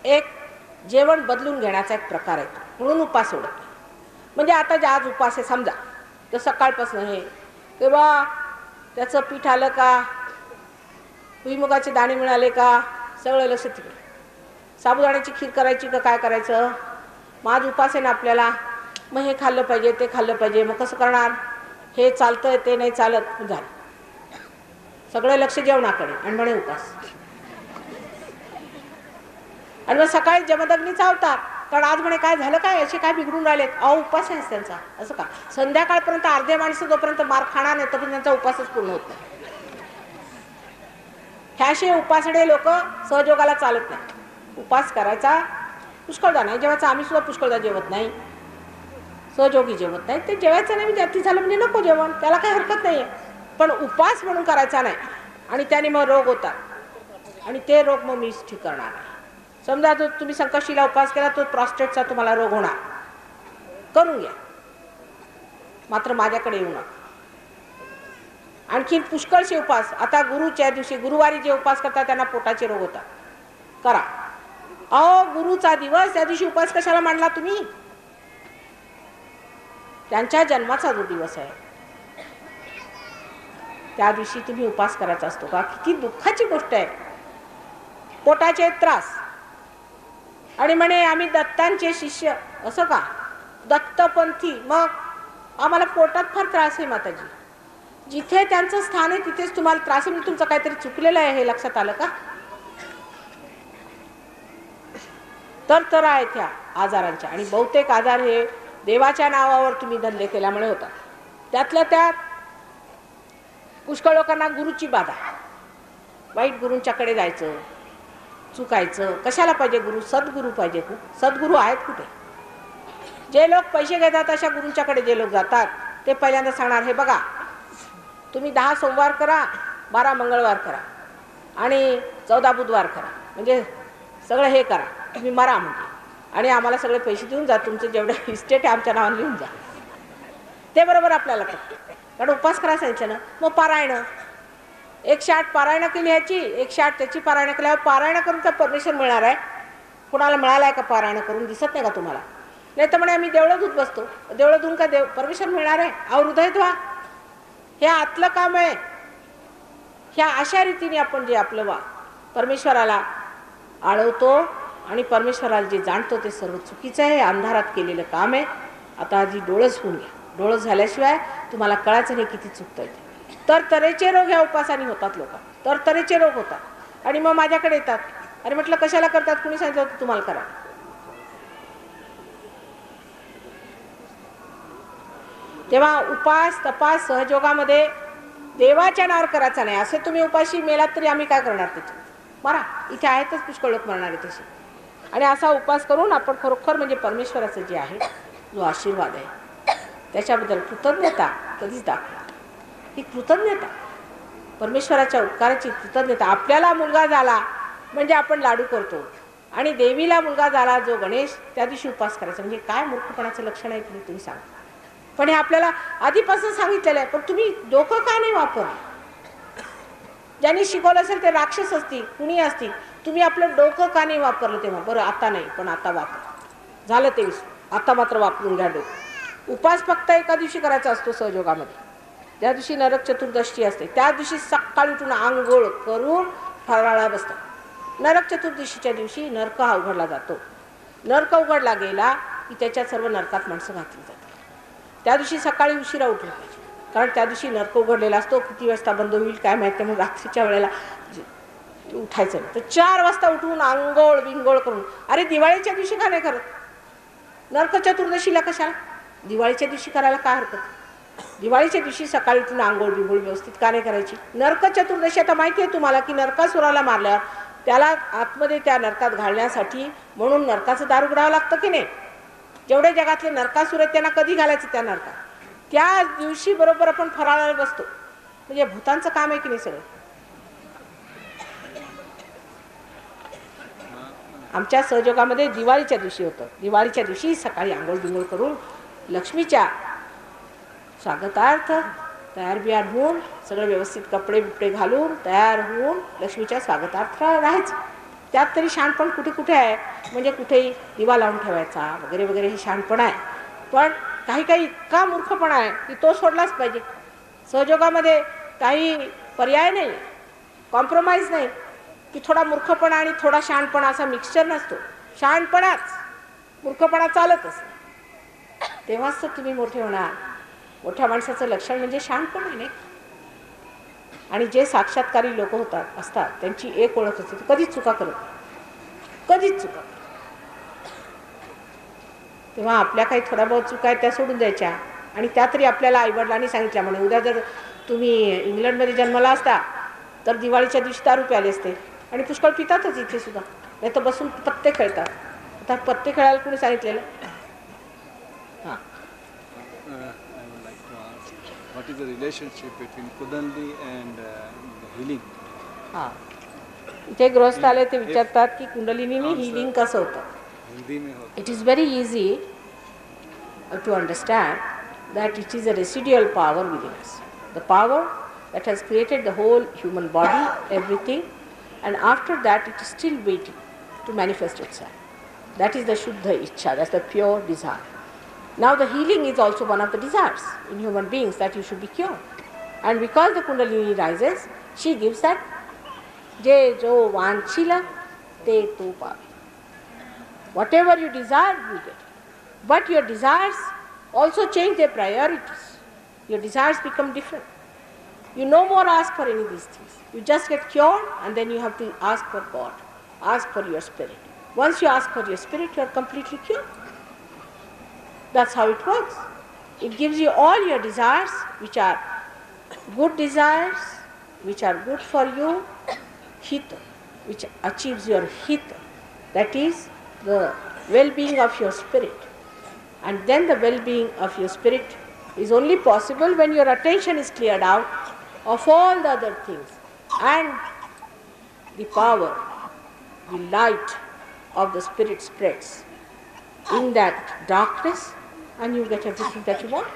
एक जेवण बदलून घेण्याचा एक प्रकार आहे, म्हणून उपास सोडत. म्हणजे आता जे आज उपास आहे समजा, तर सकाळपासून हे किंवा त्याचं पीठ आलं का, भुईमुगाचे दाणे मिळाले का, सगळं लक्ष तिकडे. साबुदाण्याची खीर करायची का काय करायचं, मग आज उपास आहे ना आपल्याला, मग हे खाल्लं पाहिजे ते खाल्लं पाहिजे, मग कसं करणार, हे चालतंय ते नाही चालत, झालं सगळं लक्ष जेवणाकडे आणि म्हणे उपास. आणि मग सकाळी जमदग्नी चावतात, कारण आज म्हणे काय झालं, काय असे काय बिघडून राहिलेत, उपास आहे त्यांचा. असं का, संध्याकाळपर्यंत अर्धे माणसं जोपर्यंत मार खाणार नाही तोपर्यंत त्यांचा उपासच पूर्ण होत नाही. ह्याशी उपासडे लोक सहयोगाला चालत नाही. उपास करायचा, पुष्कळदा नाही जेवायचा. आम्ही सुद्धा पुष्कळदा जेवत नाही, सहयोगी जेवत नाही, ते जेवायचं नाही, जाती झालं म्हणजे नको जेवण, त्याला काही हरकत नाही. पण उपास म्हणून करायचा नाही, आणि त्याने मग रोग होतात, आणि ते रोग मग मीच ठीक करणार आहे. समजा तो तुम्ही संकष्टीला उपास केला, तो प्रॉस्टेटचा तुम्हाला रोग होणार, करून घ्या, मात्र माझ्याकडे येऊ नका. आणखी पुष्कळचे उपास, आता गुरुच्या दिवशी गुरुवारी जे उपास करतात त्यांना पोटाचे रोग होतात, करा. गुरुचा दिवस, त्या दिवशी उपास कशाला मांडला तुम्ही, त्यांच्या जन्माचा जो दिवस आहे त्या दिवशी तुम्ही उपास करायचा असतो का. किती दुःखाची गोष्ट आहे, पोटाचे त्रास. आणि म्हणे आम्ही दत्तांचे शिष्य, असं का, दत्तपंथी, मग आम्हाला पोटात फार त्रास आहे माताजी. जिथे त्यांचं स्थान आहे तिथेच तुम्हाला त्रास आहे, म्हणजे तुमचं काहीतरी चुकलेलं आहे हे लक्षात आलं का. तर आहेत ह्या आजारांच्या, आणि बहुतेक आजार हे देवाच्या नावावर तुम्ही धंदे केल्यामुळे होतात. त्यातल्या त्यात पुष्कळ लोकांना गुरुची बाधा, वाईट गुरूंच्याकडे जायचं, चुकायचं. कशाला पाहिजे गुरु, सद्गुरू पाहिजेत ना. सद्गुरू आहेत कुठे. जे लोक पैसे घेतात अशा गुरूंच्याकडे जे लोक जातात ते पहिल्यांदा सांगणार, हे बघा तुम्ही 10 सोमवार करा, 12 मंगळवार करा आणि 14 बुधवार करा, म्हणजे सगळं हे करा, तुम्ही मरा म्हणजे, आणि आम्हाला सगळे पैसे देऊन जा, तुमचं जेवढं इस्टेट आहे आमच्या नावाने लिहून जा. ते बरोबर आपल्याला करतो, कारण उपास करायला सांगितलं ना. मग पारायण 108 पारायण केली ह्याची, 108 त्याची पारायण केल्यावर पारायण करून तर परमेश्वर मिळणार आहे. कुणाला मिळाला आहे का पारायण करून, दिसत नाही का तुम्हाला. नाही तर म्हणे आम्ही देवळं धुत बसतो, देवळं धुवून का देव परमेश्वर मिळणार आहे. हृदय धुवा, हे आतलं काम आहे. ह्या अशा रीतीने आपण जे आपलं परमेश्वराला आळवतो आणि परमेश्वराला जे जाणतो ते सर्व चुकीचं आहे, अंधारात केलेलं काम आहे. आता आधी डोळस होऊन घ्या, डोळस झाल्याशिवाय तुम्हाला कळायचं नाही किती चुकतंय. तर तऱ्हेचे रोग ह्या उपासाने होतात, लोक तर तऱ्हेचे रोग होतात. आणि मग माझ्याकडे येतात, अरे म्हटलं कशाला करतात, कुणी सांगितलं होतं तुम्हाला करा. तेव्हा उपास तपास सहयोगामध्ये देवाच्या नावावर करायचा नाही. असे तुम्ही उपाशी मेलात तरी आम्ही काय करणार, त्याचे मरा, इथे आहेतच पुष्कळ लोक मरणार आहे तसे. आणि असा उपास करून आपण खरोखर म्हणजे परमेश्वराचं जे आहे जो आशीर्वाद आहे त्याच्याबद्दल कृतज्ञता कधीच दाखवा. ही कृतज्ञता, परमेश्वराच्या उपकाराची कृतज्ञता. आपल्याला मुलगा झाला म्हणजे आपण लाडू करतो, आणि देवीला मुलगा झाला जो गणेश, त्या दिवशी उपास करायचा. म्हणजे काय मूर्खपणाचं लक्षण आहे तुम्ही सांगा. पण हे आपल्याला आधीपासून सांगितलेलं आहे, पण तुम्ही डोकं का नाही वापरलं. ज्यांनी शिकवलं असेल ते राक्षस असतील, कुणी असतील, तुम्ही आपलं डोकं का नाही वापरलं तेव्हा. बरं आता नाही, पण आता वापर, झालं ते आता मात्र वापरून घ्या डोकं. उपास फक्त एका दिवशी करायचा असतो सहयोगामध्ये, त्या दिवशी नरक चतुर्दशी असते. त्या दिवशी सकाळी उठून आंघोळ करून फराळा बसतात. नरक चतुर्दशीच्या दिवशी नरक हा उघडला जातो. नरक उघडला गेला की त्याच्यात सर्व नरकात माणसं घातली जातात. त्या दिवशी सकाळी उशिरा उठलं पाहिजे, कारण त्या दिवशी नरक उघडलेला असतो. किती वाजता बंद होईल काय माहिती, त्यामुळे रात्रीच्या वेळेला उठायचं नाही. तर 4 वाजता उठून आंघोळ बिंगोळ करून, अरे दिवाळीच्या दिवशी का नाही करत, नरक चतुर्दशीला कशाला? दिवाळीच्या दिवशी करायला काय हरकत? दिवाळीच्या दिवशी सकाळी उठून आंघोळ बिंघोळ व्यवस्थित का नाही करायची? नरक चतुर्दशी आता माहिती आहे तुम्हाला की नरकासुराला मारल्यावर त्याला आतमध्ये त्या नरकात घालण्यासाठी म्हणून नरकाचं दार उघडावं लागतं की नाही? जेवढे जगातले नरकासुर आहेत त्यांना कधी घालायचं त्या नरकात? त्या दिवशी बरोबर आपण फराळाला बसतो. म्हणजे भूतांचं काम आहे की नाही सगळं? आमच्या सहयोगामध्ये दिवाळीच्या दिवशी होतं. दिवाळीच्या दिवशी सकाळी आंघोळ बिंघोळ करून लक्ष्मीच्या स्वागतार्थ तयार बियार होऊन सगळं व्यवस्थित कपडे बिपडे घालून तयार होऊन लक्ष्मीच्या स्वागतार्थ राहायचं. त्यात तरी शहाणपण कुठे कुठे आहे? म्हणजे कुठेही दिवा लावून ठेवायचा वगैरे वगैरे हे शहाणपण आहे. पण काही काही इतका मूर्खपणा आहे की तो सोडलाच पाहिजे. सहयोगामध्ये काही पर्याय नाही, कॉम्प्रोमाइज नाही की थोडा मूर्खपणा आणि थोडा शहाणपणा असा मिक्सचर नसतो. शहाणपणाच मूर्खपणा चालतच नाही. तेव्हाच तर तुम्ही मोठे होणार. मोठ्या माणसाचं लक्षण म्हणजे शहाणपण आहे. आणि जे साक्षात्कारी लोक होतात असतात त्यांची एक ओळख असते, कधीच चुका करत कधीच चुका. तेव्हा आपल्या काही थोड्या बहुत चुका आहेत त्या सोडून द्यायच्या. आणि त्या तरी आपल्याला आईवडिलांनी सांगितल्या म्हणे उद्या जर तुम्ही इंग्लंडमध्ये जन्माला असता तर दिवाळीच्या दिवशी दारू प्याले असते. आणि पुष्कळ पितातच इथे सुद्धा. नाही तर बसून पत्ते खेळतात. आता पत्ते खेळायला कोणी सांगितलेलं? हां, What is the relationship between Kundalini and healing? हां, इथे गृहस्थ आले ते विचारतात की कुंडलिनीनी हिलिंग कसं होतं. हिंदी में होता it is very easy to understand that it is a residual power within us, the power that has created the whole human body, everything, and after that it is still waiting to manifest itself. That is the Shuddha Ichcha, that's the pure desire. Now the healing is also one of the desires in human beings, that you should be cured. And because the Kundalini rises, she gives that, je jo vanchila te tu pavi. Whatever you desire, you get. But your desires also change their priorities. Your desires become different. You no more ask for any of these things. You just get cured and then you have to ask for God, ask for your spirit. Once you ask for your spirit, you are completely cured. That's how it works. It gives you all your desires, which are good desires, which are good for you, hita, which achieves your hita. That is the well-being of your spirit. And then the well-being of your spirit is only possible when your attention is cleared out of all the other things, and the power, the light of the spirit spreads in that darkness and you get everything that you want.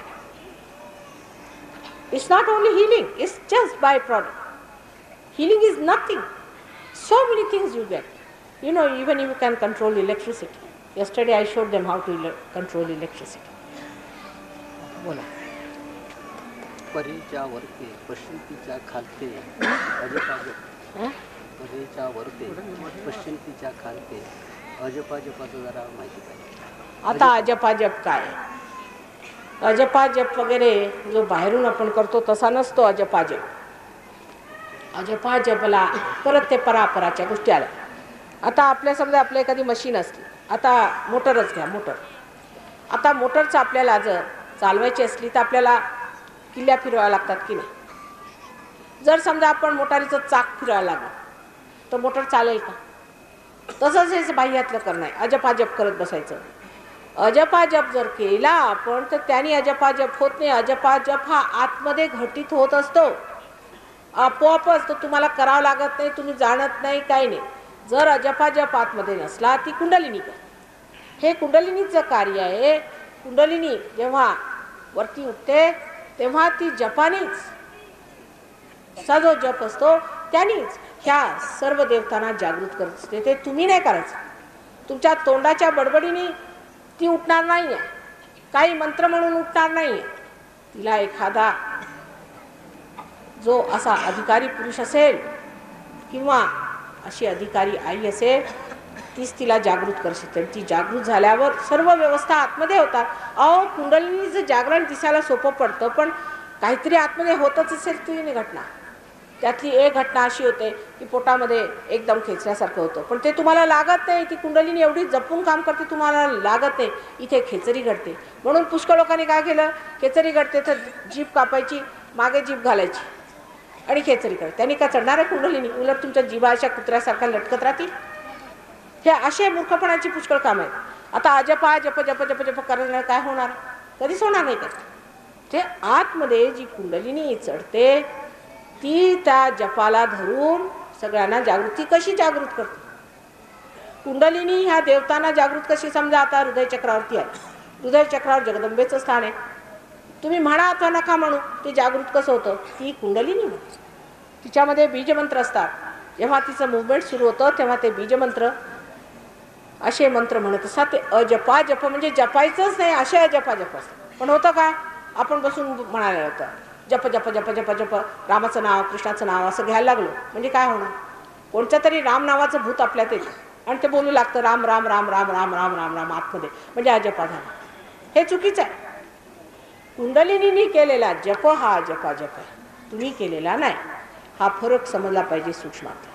It's not only healing, it's just byproduct. Healing is nothing. So many things you get. You know, even you can control electricity. Yesterday I showed them how to control electricity. Bola. परीच्या वरते पश्चिमतीच्या खालते अजपाजप, परीच्या वरते पश्चिमतीच्या खालते अजपाजपाचं जरा माहिती पाहिजे. आता अजपाजप काय? अजपाजप वगैरे जो बाहेरून आपण करतो तसा नसतो अजपाजप. अजपाजपला परत ते परापराच्या गोष्टी आल्या. आता आपल्या समजा आपल्या एखादी मशीन असली, आता मोटरच घ्या, मोटर. आता मोटरचं आपल्याला जर चालवायची असली तर आपल्याला किल्ल्या फिरवायला लागतात की नाही? जर समजा आपण मोटारीचं चाक फिरवायला लागलं तर मोटर चालेल का? तसंच हे बाह्यातलं करणं आहे, अजपाजप करत बसायचं. अजपाजप जर केला आपण तर त्याने अजपाजप होत नाही. अजपाजप हा आतमध्ये घटित होत असतो आपोआपच. तो तुम्हाला करावं लागत नाही, तुम्ही जाणत नाही, काही नाही. जर अजपाजप आतमध्ये नसला ती कुंडलिनी करते. हे कुंडलिनीचं कार्य आहे. कुंडलिनी जेव्हा वरती उठते तेव्हा ती जपानीच, चा जो जप असतो त्यानीच ह्या सर्व देवतांना जागृत करत असते. ते तुम्ही नाही करायचं. तुमच्या तोंडाच्या बडबडीने ती उठणार नाही आहे, काही मंत्र म्हणून उठणार नाही आहे. तिला एखादा जो असा अधिकारी पुरुष असेल किंवा अशी अधिकारी आई असेल तीच तिला जागृत करू शकते. ती जागृत झाल्यावर सर्व व्यवस्था आतमध्ये होतात. अहो, कुंडलिनीचं जागरण दिसायला सोपं पडतं, पण काहीतरी आतमध्ये होतच असेल ती घटना. त्यातली एक घटना अशी होते की पोटामध्ये एकदम खेचण्यासारखं होतं, पण ते तुम्हाला लागत नाही. ती कुंडलिनी एवढी जपून काम करते, तुम्हाला लागत नाही. इथे खेचरी घडते. म्हणून पुष्कळ लोकांनी काय केलं, खेचरी घडते तर जीभ कापायची, मागे जीभ घालायची आणि खेचरी करायची. त्यांनी काय चढणार आहे कुंडलिनी? उलट तुमच्या जीभा अशा कुत्र्यासारख्या लटकत राहतील. हे असे मूर्खपणाची पुष्कळ काम आहेत. आता अजपा जप जप जप जप करण्याला काय होणार? कधीच होणार नाही का? ते आतमध्ये जी कुंडलिनी चढते ती त्या जपाला धरून सगळ्यांना जागृती कशी जागृत करते. कुंडलिनी ह्या देवतांना जागृत कशी? समजा आता हृदयचक्रावरती आहे, हृदयचक्रावर जगदंबेचं स्थान आहे. तुम्ही म्हणा अथवा नका म्हणू, ते जागृत कसं होतं? ती कुंडलिनी म्हणते. तिच्यामध्ये बीजमंत्र असतात. जेव्हा तिचं मुवमेंट सुरू होतं तेव्हा ते बीजमंत्र असे मंत्र म्हणत असतात. ते अजपा जप म्हणजे जपायचंच नाही, असे अजपा जप असतात. पण होतं काय? आपण बसून म्हणायला होतं जप जप जप जप जप, रामाचं नाव कृष्णाचं नाव असं घ्यायला लागलो म्हणजे काय होणार? कोणत्या तरी राम नावाचं भूत आपल्यात येतं आणि ते बोलू लागतं राम राम राम राम राम राम राम राम आतमध्ये, म्हणजे अजपा झाला. हे चुकीचं आहे. कुंडलिनीने केलेला जप हा जपा जप आहे, तुम्ही केलेला नाही. हा फरक समजला पाहिजे सूक्ष्मात.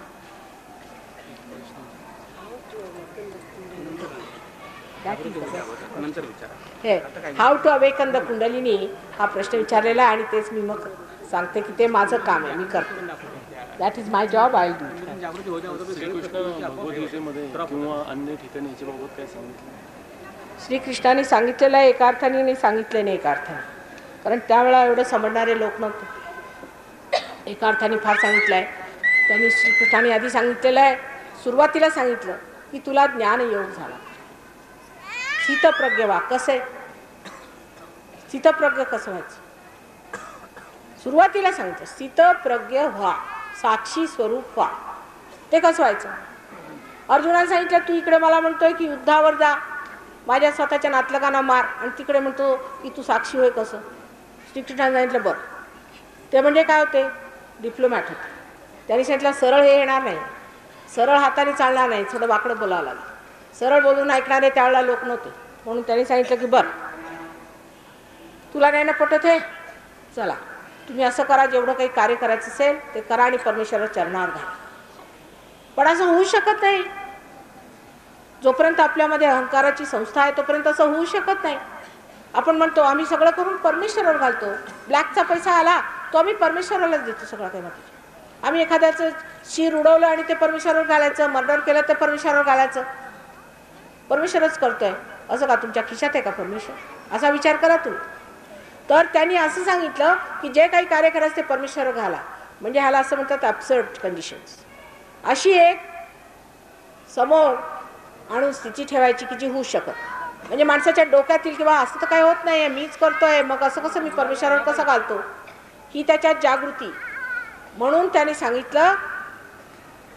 हे how to awaken the kundalini हा प्रश्न विचारलेला आहे आणि तेच मी मग सांगते की ते माझं काम आहे, मी करते. That is my job, I do. श्रीकृष्णाने सांगितलेलं आहे एका अर्थाने, नाही सांगितले नाही एका अर्थाने, कारण त्यावेळेला एवढं समजणारे लोक नव्हते. एका अर्थाने फार सांगितलं आहे त्यांनी. श्रीकृष्णाने आधी सांगितलेलं आहे, सुरुवातीला सांगितलं की तुला ज्ञानयोग झाला, स्थितप्रज्ञ व्हा. कसं आहे स्थितप्रज्ञ कसं व्हायचं? सुरुवातीला सांगितलं स्थितप्रज्ञ व्हा, साक्षी स्वरूप व्हा. ते कसं व्हायचं? अर्जुनाने सांगितलं तू इकडे मला म्हणतोय की युद्धावर जा, माझ्या स्वतःच्या नातलगांना मार, आणि तिकडे म्हणतो की तू साक्षी होय कसं? श्रीकृष्णाने सांगितलं बरं. ते म्हणजे काय होते? डिप्लोमॅट होते. त्यांनी सांगितलं सरळ हे येणार नाही, सरळ हाताने चालणार नाही, थोडं वाकडं बोलावं लागेल. सरळ बोलून ऐकणारे त्यावेळेला लोक नव्हते. म्हणून त्यांनी सांगितलं की बरं तुला नाही ना पटत आहे, चला तुम्ही असं करा, जेवढं काही कार्य करायचं असेल ते करा आणि परमेश्वराच्या चरणावर घाला. पण असं होऊ शकत नाही. जोपर्यंत आपल्यामध्ये अहंकाराची संस्था आहे तोपर्यंत असं होऊ शकत नाही. आपण म्हणतो आम्ही सगळं करून परमेश्वरावर घालतो. ब्लॅकचा पैसा आला तो आम्ही परमेश्वरालाच देतो सगळं काही. मग आम्ही एखाद्याचं शिर उडवलं आणि ते परमेश्वरावर घालायचं, मर्डर केलं ते परमेश्वरावर घालायचं. परमेश्वरच करतोय असं का? तुमच्या खिशात आहे का परमेश्वर? असा विचार करा तुम्ही. तर त्यांनी असं सांगितलं की जे काही कार्य करायचं ते परमेश्वरावर घाला. म्हणजे ह्याला असं म्हणतात ॲब्सर्ड कंडिशन्स. अशी एक समोर आणून स्थिती ठेवायची की जी होऊ शकत. म्हणजे माणसाच्या डोक्यातील किंवा असं तर काही होत नाही, मीच करतोय मग असं कसं मी परमेश्वरावर कसं घालतो, ही त्याच्यात जागृती. म्हणून त्याने सांगितलं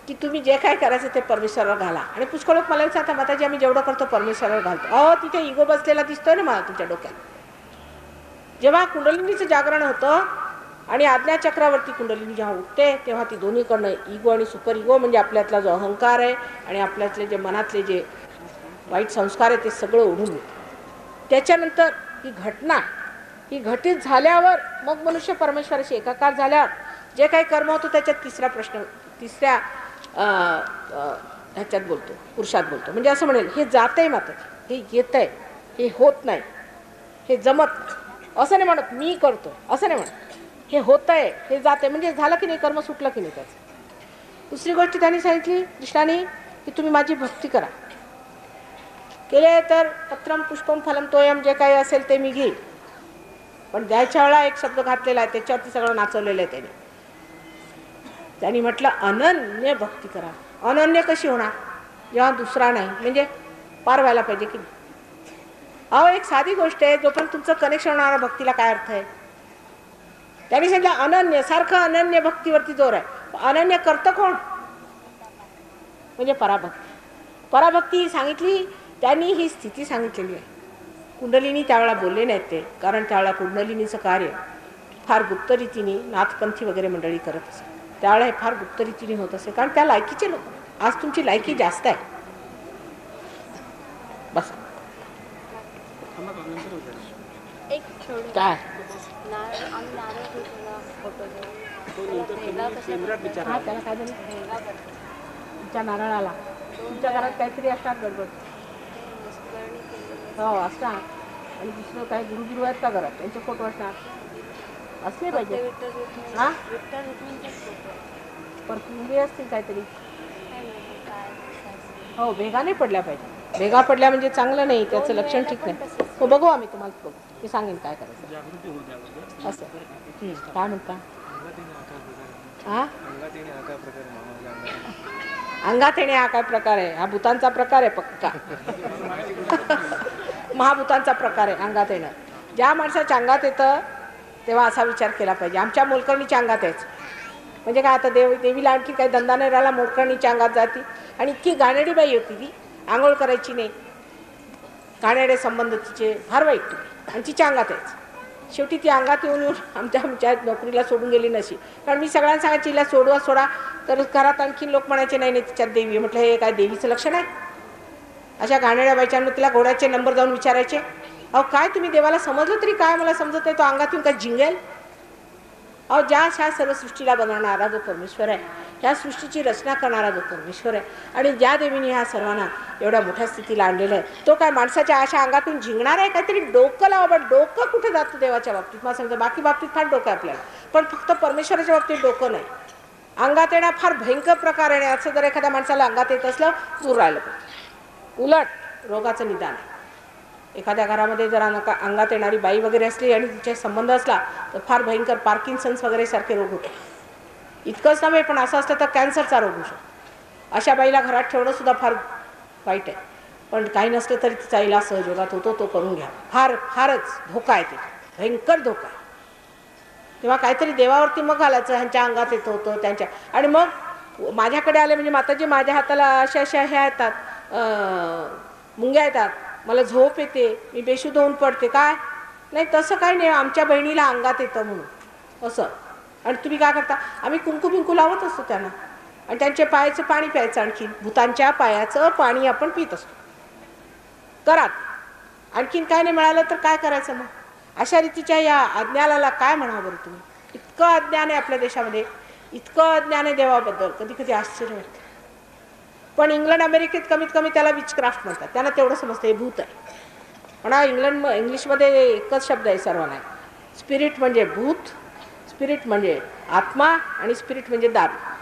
की तुम्ही जे काय करायचं ते परमेश्वरावर घाला. आणि पुष्कळ लोक मला विचारतात माताजी आम्ही जेवढं करतो परमेश्वरावर घालतो. अहो तिथे इगो बसलेला दिसतोय ना मला तुमच्या डोक्यात. जेव्हा कुंडलिनीचं जागरण होतं आणि आज्ञाचक्रावरती कुंडलिनी जेव्हा उठते तेव्हा ती दोन्हीकडनं इगो आणि सुपर इगो म्हणजे आपल्यातला जो अहंकार आहे आणि आपल्यातले जे मनातले जे वाईट संस्कार आहे ते सगळं ओढून येतं. त्याच्यानंतर ही घटना ही घटित झाल्यावर मग मनुष्य परमेश्वराशी एकाकार झाल्यावर जे काही कर्म होतं त्याच्यात तिसऱ्या ह्याच्यात बोलतो, पुरुषात बोलतो. म्हणजे असं म्हणेल हे जातंय मात्र, हे येत आहे, हे होत नाही, हे जमत नाही असं नाही म्हणत, मी करतो असं नाही म्हणत, हे होत आहे, हे जात आहे. म्हणजे झालं की नाही, कर्म सुटलं की नाही त्याचं. दुसरी गोष्ट त्यांनी सांगितली कृष्णाने की तुम्ही माझी भक्ती करा. केले तर पत्रम पुष्पम फलम तोयम, जे काही असेल ते मी घेईन. पण द्यायच्या वेळा एक शब्द घातलेला आहे, त्याच्यावरती सगळं नाचवलेलं आहे त्यांनी. त्यांनी म्हटलं अनन्य भक्ती करा. अनन्य कशी होणार जेव्हा दुसरा नाही, म्हणजे पार व्हायला पाहिजे की नाही. अहो एक साधी गोष्ट आहे, जोपर्यंत तुमचं कनेक्शन होणाऱ्या भक्तीला काय अर्थ आहे. त्यांनी सांगितलं अनन्य, सारखं अनन्य भक्तीवरती जोर आहे. अनन्य करतं कोण? म्हणजे पराभक्ती. पराभक्ती सांगितली त्यांनी, ही स्थिती सांगितलेली आहे. कुंडलिनी त्यावेळेला बोलले नाहीत ते, कारण त्यावेळेला कुंडलिनीचं कार्य फार गुप्त रीतीने नाथपंथी वगैरे मंडळी करत असे. त्यावेळेला हे फार गुप्त रीतीने होत असे, कारण त्या लायकीचे लोक. आज तुमची लायकी जास्त आहे. बस एक काय नारळ, आम्ही नारळ फोटो हा त्याला काय झालं तुमच्या नारळाला तुमच्या घरात काहीतरी असतात गडबड हो असतात आणि दुसरं काही गुरुगिरू आहेत का घरात त्यांचे फोटो असणार असले पाहिजे हा पण मुली असतील काहीतरी हो भेगा नाही पडल्या पाहिजे भेगा पडल्या म्हणजे चांगलं नाही त्याचं लक्षण ठीक नाही हो बघू आम्ही तुम्हाला बघू मी सांगेन काय करायचं असं काय म्हणता हा अंगात येणे हा काय प्रकार आहे हा भूतांचा प्रकार आहे पक्का महाभूतांचा प्रकार आहे अंगात येणं ज्या माणसाच्या अंगात येतं तेव्हा असा विचार केला पाहिजे आमच्या मोलकर्णीच्या अंगात यायचं म्हणजे काय आता देवीला आणखी काही धंदा नाही राहिला मोलकर्णीच्या अंगात जाती आणि इतकी गाणेडी बाई होती ती आंघोळ करायची नाही गाणेडे संबंध तिचे फार वाईट तुम्ही आणि तिच्या अंगात यायचं शेवटी ती अंगात येऊन आमच्या नोकरीला सोडून गेली नशी कारण मी सगळ्यांना सांगायची तिला सोडा तर घरात आणखीन लोक म्हणायचे नाही तिच्यात देवी म्हटलं हे काय देवीचं लक्षण आहे अशा घाणेड्या बायचांना तिला घोड्याचे नंबर जाऊन विचारायचे अहो काय तुम्ही देवाला समजलं तरी काय मला समजत नाही तो अंगात येऊन काय जिंगेल अहो ह्या सर्व सृष्टीला बनवणारा जो परमेश्वर आहे ह्या सृष्टीची रचना करणारा जो परमेश्वर आहे आणि ज्या देवीने ह्या सर्वांना एवढ्या मोठ्या स्थितीला आणलेलं आहे तो काय माणसाच्या अशा अंगातून जिंकणार आहे काहीतरी डोकं लावा बट डोकं कुठे जातं देवाच्या बाबतीत मला समजा बाकी बाबतीत फार डोकं आहे आपल्याला पण फक्त परमेश्वराच्या बाबतीत डोकं नाही अंगात येणं फार भयंकर प्रकार आहे असं जर एखाद्या माणसाला अंगात येत असलं दूर राहिलं पाहिजे उलट रोगाचं निदान आहे एखाद्या घरामध्ये जर अंगात येणारी बाई वगैरे असली आणि तिचे संबंध असला तर फार भयंकर पार्किन्सन्स वगैरे सारखे रोग होते इतकंच नव्हे पण असं असतं तर कॅन्सरचा रोग होऊ शकतो अशा बाईला घरात ठेवणं सुद्धा फार वाईट आहे पण काही नसलं तरी तिचा इलाज सहयोगात होतो तो करून घ्या फारच धोका आहे ते भयंकर धोका आहे तेव्हा काहीतरी देवावरती मग घालायचं ह्यांच्या अंगात येत होतं त्यांच्या आणि मग माझ्याकडे आले म्हणजे माताजी माझ्या हाताला अशा ह्या येतात मुंग्या येतात मला झोप येते मी बेशुद्ध होऊन पडते काय नाही तसं काही नाही आमच्या बहिणीला अंगात येतं म्हणून असं आणि तुम्ही काय करता आम्ही कुंकू बिंकू लावत असतो त्यांना आणि त्यांच्या पायाचं पाणी प्यायचं आणखीन भूतांच्या पायाचं पाणी आपण पित असतो करात आणखीन काय नाही मिळालं तर काय करायचं मग अशा रीतीच्या या अज्ञानाला काय म्हणावं बरं तुम्ही इतकं अज्ञान आहे आपल्या देशामध्ये इतकं अज्ञान आहे देवाबद्दल कधी कधी आश्चर्य वाटतं पण इंग्लंड अमेरिकेत कमीत कमी त्याला विचक्राफ्ट म्हणतात त्यांना तेवढं समजतं हे भूत आहे पण इंग्लिशमध्ये एकच शब्द आहे सर्वांना स्पिरिट म्हणजे भूत स्पिरिट म्हणजे आत्मा आणि स्पिरिट म्हणजे दारू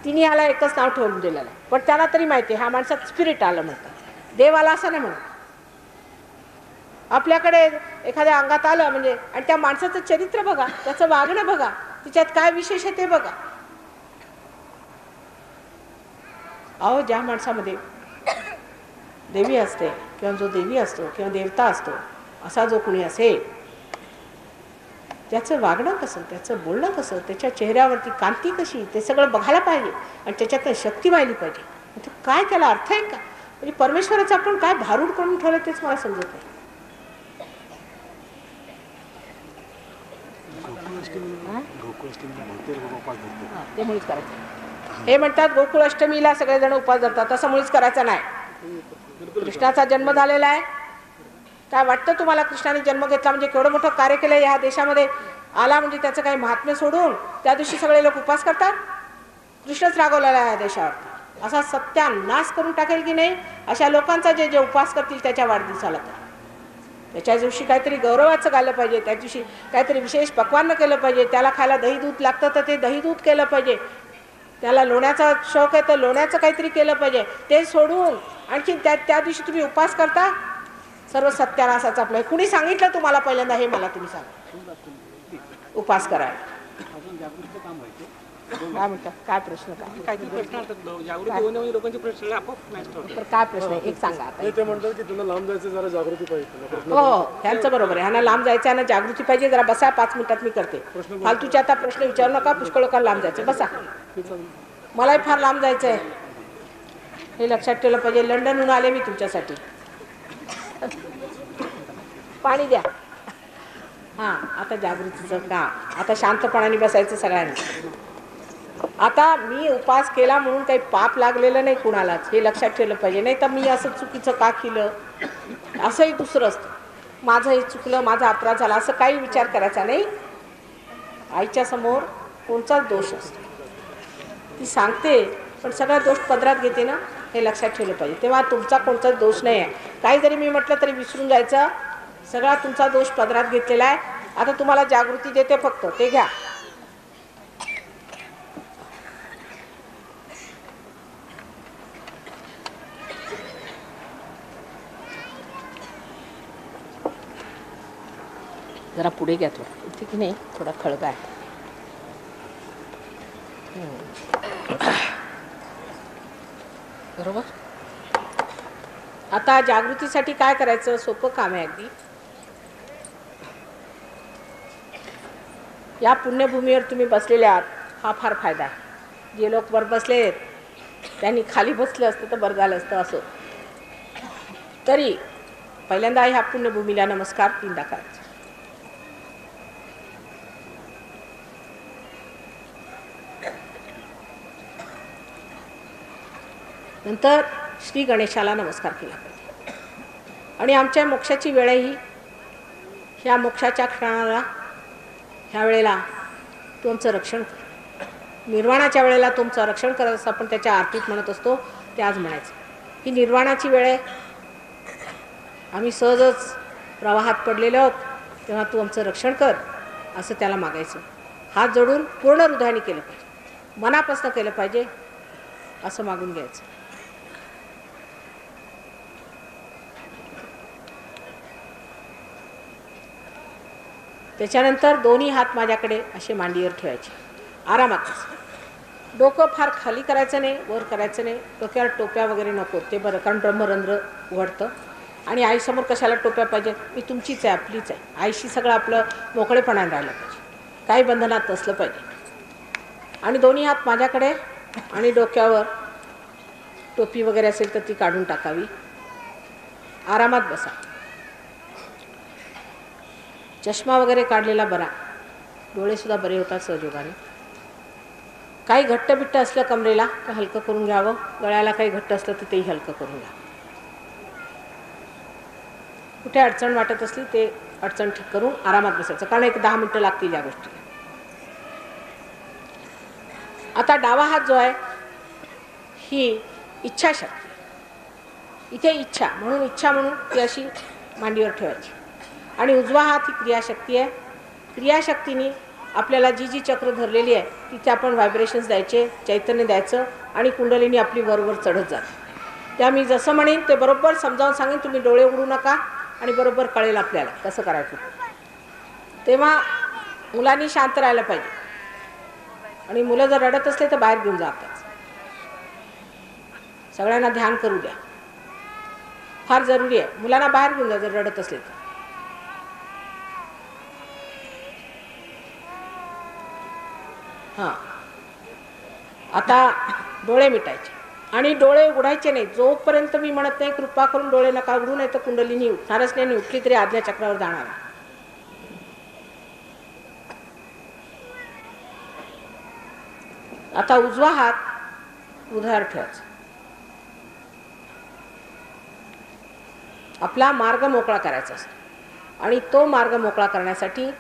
तिने याला एकच नाव ठेवून दिलेलं आहे पण त्याला तरी माहिती आहे ह्या माणसात स्पिरिट आलं म्हणतात देवाला असं नाही म्हणत आपल्याकडे एखाद्या अंगात आलं म्हणजे आणि त्या माणसाचं चरित्र बघा त्याचं वागणं बघा तिच्यात काय विशेष आहे ते बघा अहो ज्या माणसामध्ये देवी असते किंवा जो देवी असतो किंवा देवता असतो असा जो कुणी असेल त्याचं वागणं कसं त्याचं बोलणं कसं त्याच्या चेहऱ्यावरती कांती कशी ते सगळं बघायला पाहिजे आणि त्याच्यात शक्ती व्हायली पाहिजे म्हणजे काय त्याला अर्थ आहे का म्हणजे परमेश्वराचं आपण काय भारूड करून ठेवलं तेच मला समजत नाही ते मुळीच करायचं हे म्हणतात गोकुळ अष्टमीला सगळेजण उपवास धरतात तसं मुळीच करायचं नाही कृष्णाचा जन्म झालेला आहे काय वाटतं तुम्हाला कृष्णाने जन्म घेतला म्हणजे केवढं मोठं कार्य केलं ह्या देशामध्ये आला म्हणजे त्याचं काही महात्म्य सोडून त्या दिवशी सगळे लोक उपवास करतात कृष्णच रागवलेला आहे या देशावरती असा सत्यानाश करून टाकेल की नाही अशा लोकांचा जे जे उपवास करतील त्याच्या वाढदिवसाला तर त्याच्या दिवशी काहीतरी गौरवाचं घाललं पाहिजे त्या दिवशी काहीतरी विशेष पक्वान्न केलं पाहिजे त्याला खायला दही दूध लागतं तर ते दही दूध केलं पाहिजे त्याला लोण्याचा शौक आहे तर लोण्याचं काहीतरी केलं पाहिजे ते सोडून आणखी त्या दिवशी तुम्ही उपवास करता सर्व सत्यानाशाचं आपलं कुणी सांगितलं तुम्हाला पहिल्यांदा हे मला तुम्ही सांगा उपवास करायला काय म्हणतात काय प्रश्न काय प्रश्न आहे एक सांगा आता ते म्हणतात की तुला लांब जायचं जरा जागृती पाहिजे हो ह्यांचं बरोबर आहे ह्यांना लांब जायचं आहे ना जागृती पाहिजे जरा बसा 5 मिनिटात मी करते फालतूच्या आता प्रश्न विचारू नका पुष्कळ लोकांना लांब जायचं बसा मलाही फार लांब जायचं आहे हे लक्षात ठेवलं पाहिजे लंडनहून आले मी तुमच्यासाठी पाणी द्या हां आता जागृतीचं का आता शांतपणाने बसायचं सगळ्यांनी आता मी उपवास केला म्हणून काही पाप लागलेलं नाही कुणालाच हे लक्षात ठेवलं पाहिजे नाही तर मी असं चुकीचं का केलं असंही दुसरं असतं माझं हे चुकलं माझा अपराध झाला असं काही विचार करायचा नाही आईच्या समोर कोणताच दोष नसतो. ती सांगते पण सगळा दोष पदरात घेते ना, हे लक्षात ठेवलं पाहिजे. तेव्हा तुमचा कोणताच दोष नाही आहे. काही जरी मी म्हटलं तरी विसरून जायचं, सगळा तुमचा दोष पदरात घेतलेला आहे. आता तुम्हाला जागृती देते, फक्त ते घ्या. जरा पुढे घ्या, थोडं इथे की नाही, थोडा खळगा आहे. बरोबर. आता जागृतीसाठी काय करायचं, सोपं काम आहे अगदी. या पुण्यभूमीवर तुम्ही बसलेले आहात, हा फार फायदा आहे. जे लोक वर बसले त्यांनी खाली बसलं असतं तर बरं झालं असतं. असो तरी पहिल्यांदा ह्या पुण्यभूमीला नमस्कार 3दा करायचा. नंतर श्री गणेशाला नमस्कार केला पाहिजे. आणि आमच्या मोक्षाची वेळही, ह्या मोक्षाच्या क्षणाला, ह्या वेळेला तुमचं रक्षण कर. निर्वाणाच्या वेळेला तुमचं रक्षण करत असं आपण त्याच्या आरतीत म्हणत असतो, ते आज म्हणायचं. ही निर्वाणाची वेळ आहे, आम्ही सहजच प्रवाहात पडलेलो आहोत, तेव्हा तू आमचं रक्षण कर असं त्याला मागायचं. हात जोडून पूर्ण हृदयाने केलं पाहिजे, मनापासून केलं पाहिजे, असं मागून घ्यायचं. त्याच्यानंतर दोन्ही हात माझ्याकडे असे मांडीवर ठेवायचे, आरामात. डोकं फार खाली करायचं नाही, वर करायचं नाही. डोक्यावर टोप्या वगैरे नको, ते बरं, कारण ब्रह्मरंध्र उघडतं. आणि आईसमोर कशाला टोप्या पाहिजे, मी तुमचीच आहे, आपलीच आहे. आईशी सगळं आपलं मोकळेपणाने राहिलं पाहिजे, काही बंधनात नसलं पाहिजे. आणि दोन्ही हात माझ्याकडे, आणि डोक्यावर टोपी वगैरे असेल तर ती काढून टाकावी. आरामात बसा. चष्मा वगैरे काढलेला बरा, डोळेसुद्धा बरे होतात सहजोगाने. काही घट्ट बिट्ट असलं कमरेला तर हलकं करून घ्यावं. गळ्याला काही घट्ट असलं तर तेही हलकं करून घ्या. कुठे अडचण वाटत असली ते अडचण ठीक करून आरामात बसायचं, कारण एक 10 मिनटं लागतील या गोष्टीला. आता डावा हात जो आहे ही इच्छाशक्ती, इथे इच्छा म्हणून ती अशी मांडीवर ठेवायची. आणि उजवा हात ही क्रियाशक्ती आहे. क्रियाशक्तीने आपल्याला जी जी चक्र धरलेली आहे तिथे आपण व्हायब्रेशन्स द्यायचे, चैतन्य द्यायचं, आणि कुंडलिनी आपली वरवर चढत जाते. त्या मी जसं म्हणेन ते बरोबर समजावून सांगेन. तुम्ही डोळे उघडू नका, आणि बरोबर कळेल आपल्याला कसं करायचं. तेव्हा मुलांनी शांत राहायला पाहिजे, आणि मुलं जर रडत असले तर बाहेर घेऊन जातात. सगळ्यांना ध्यान करू द्या, फार जरुरी आहे. मुलांना बाहेर घेऊन जा जर रडत असले तर. हां, आता डोळे मिटायचे आणि डोळे उघडायचे नाही जोपर्यंत मी म्हणत नाही कृपा करून डोळे नका उघडू, नाही तर कुंडलिनी उठणारच नाही, उठली तरी आज्ञाचक्रावर जाणार. आता उजवा हात हृदयावर ठेवायचा. आपला मार्ग मोकळा करायचा असतो, आणि तो मार्ग मोकळा करण्यासाठी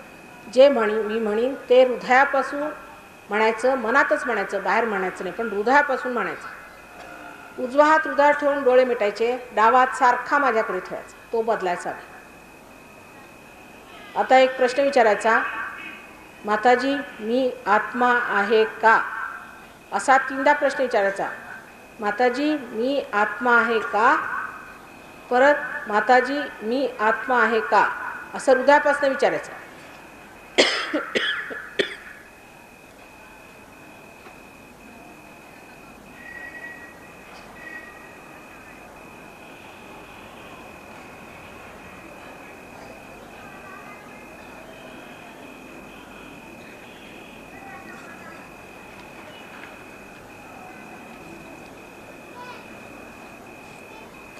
जे मी म्हणीन ते हृदयापासून म्हणायचं, मनातच म्हणायचं, बाहेर म्हणायचं नाही, पण हृदयापासून म्हणायचं. उजवा हात हृदयावर ठेवून डोळे मिटायचे, डावा हात सारखा माझ्याकडे ठेवायचा, तो बदलायचा नाही. आता एक प्रश्न विचारायचा, माताजी मी आत्मा आहे का, असा 3दा प्रश्न विचारायचा. माताजी मी आत्मा आहे का, परत माताजी मी आत्मा आहे का, असं हृदयापासून विचारायचं.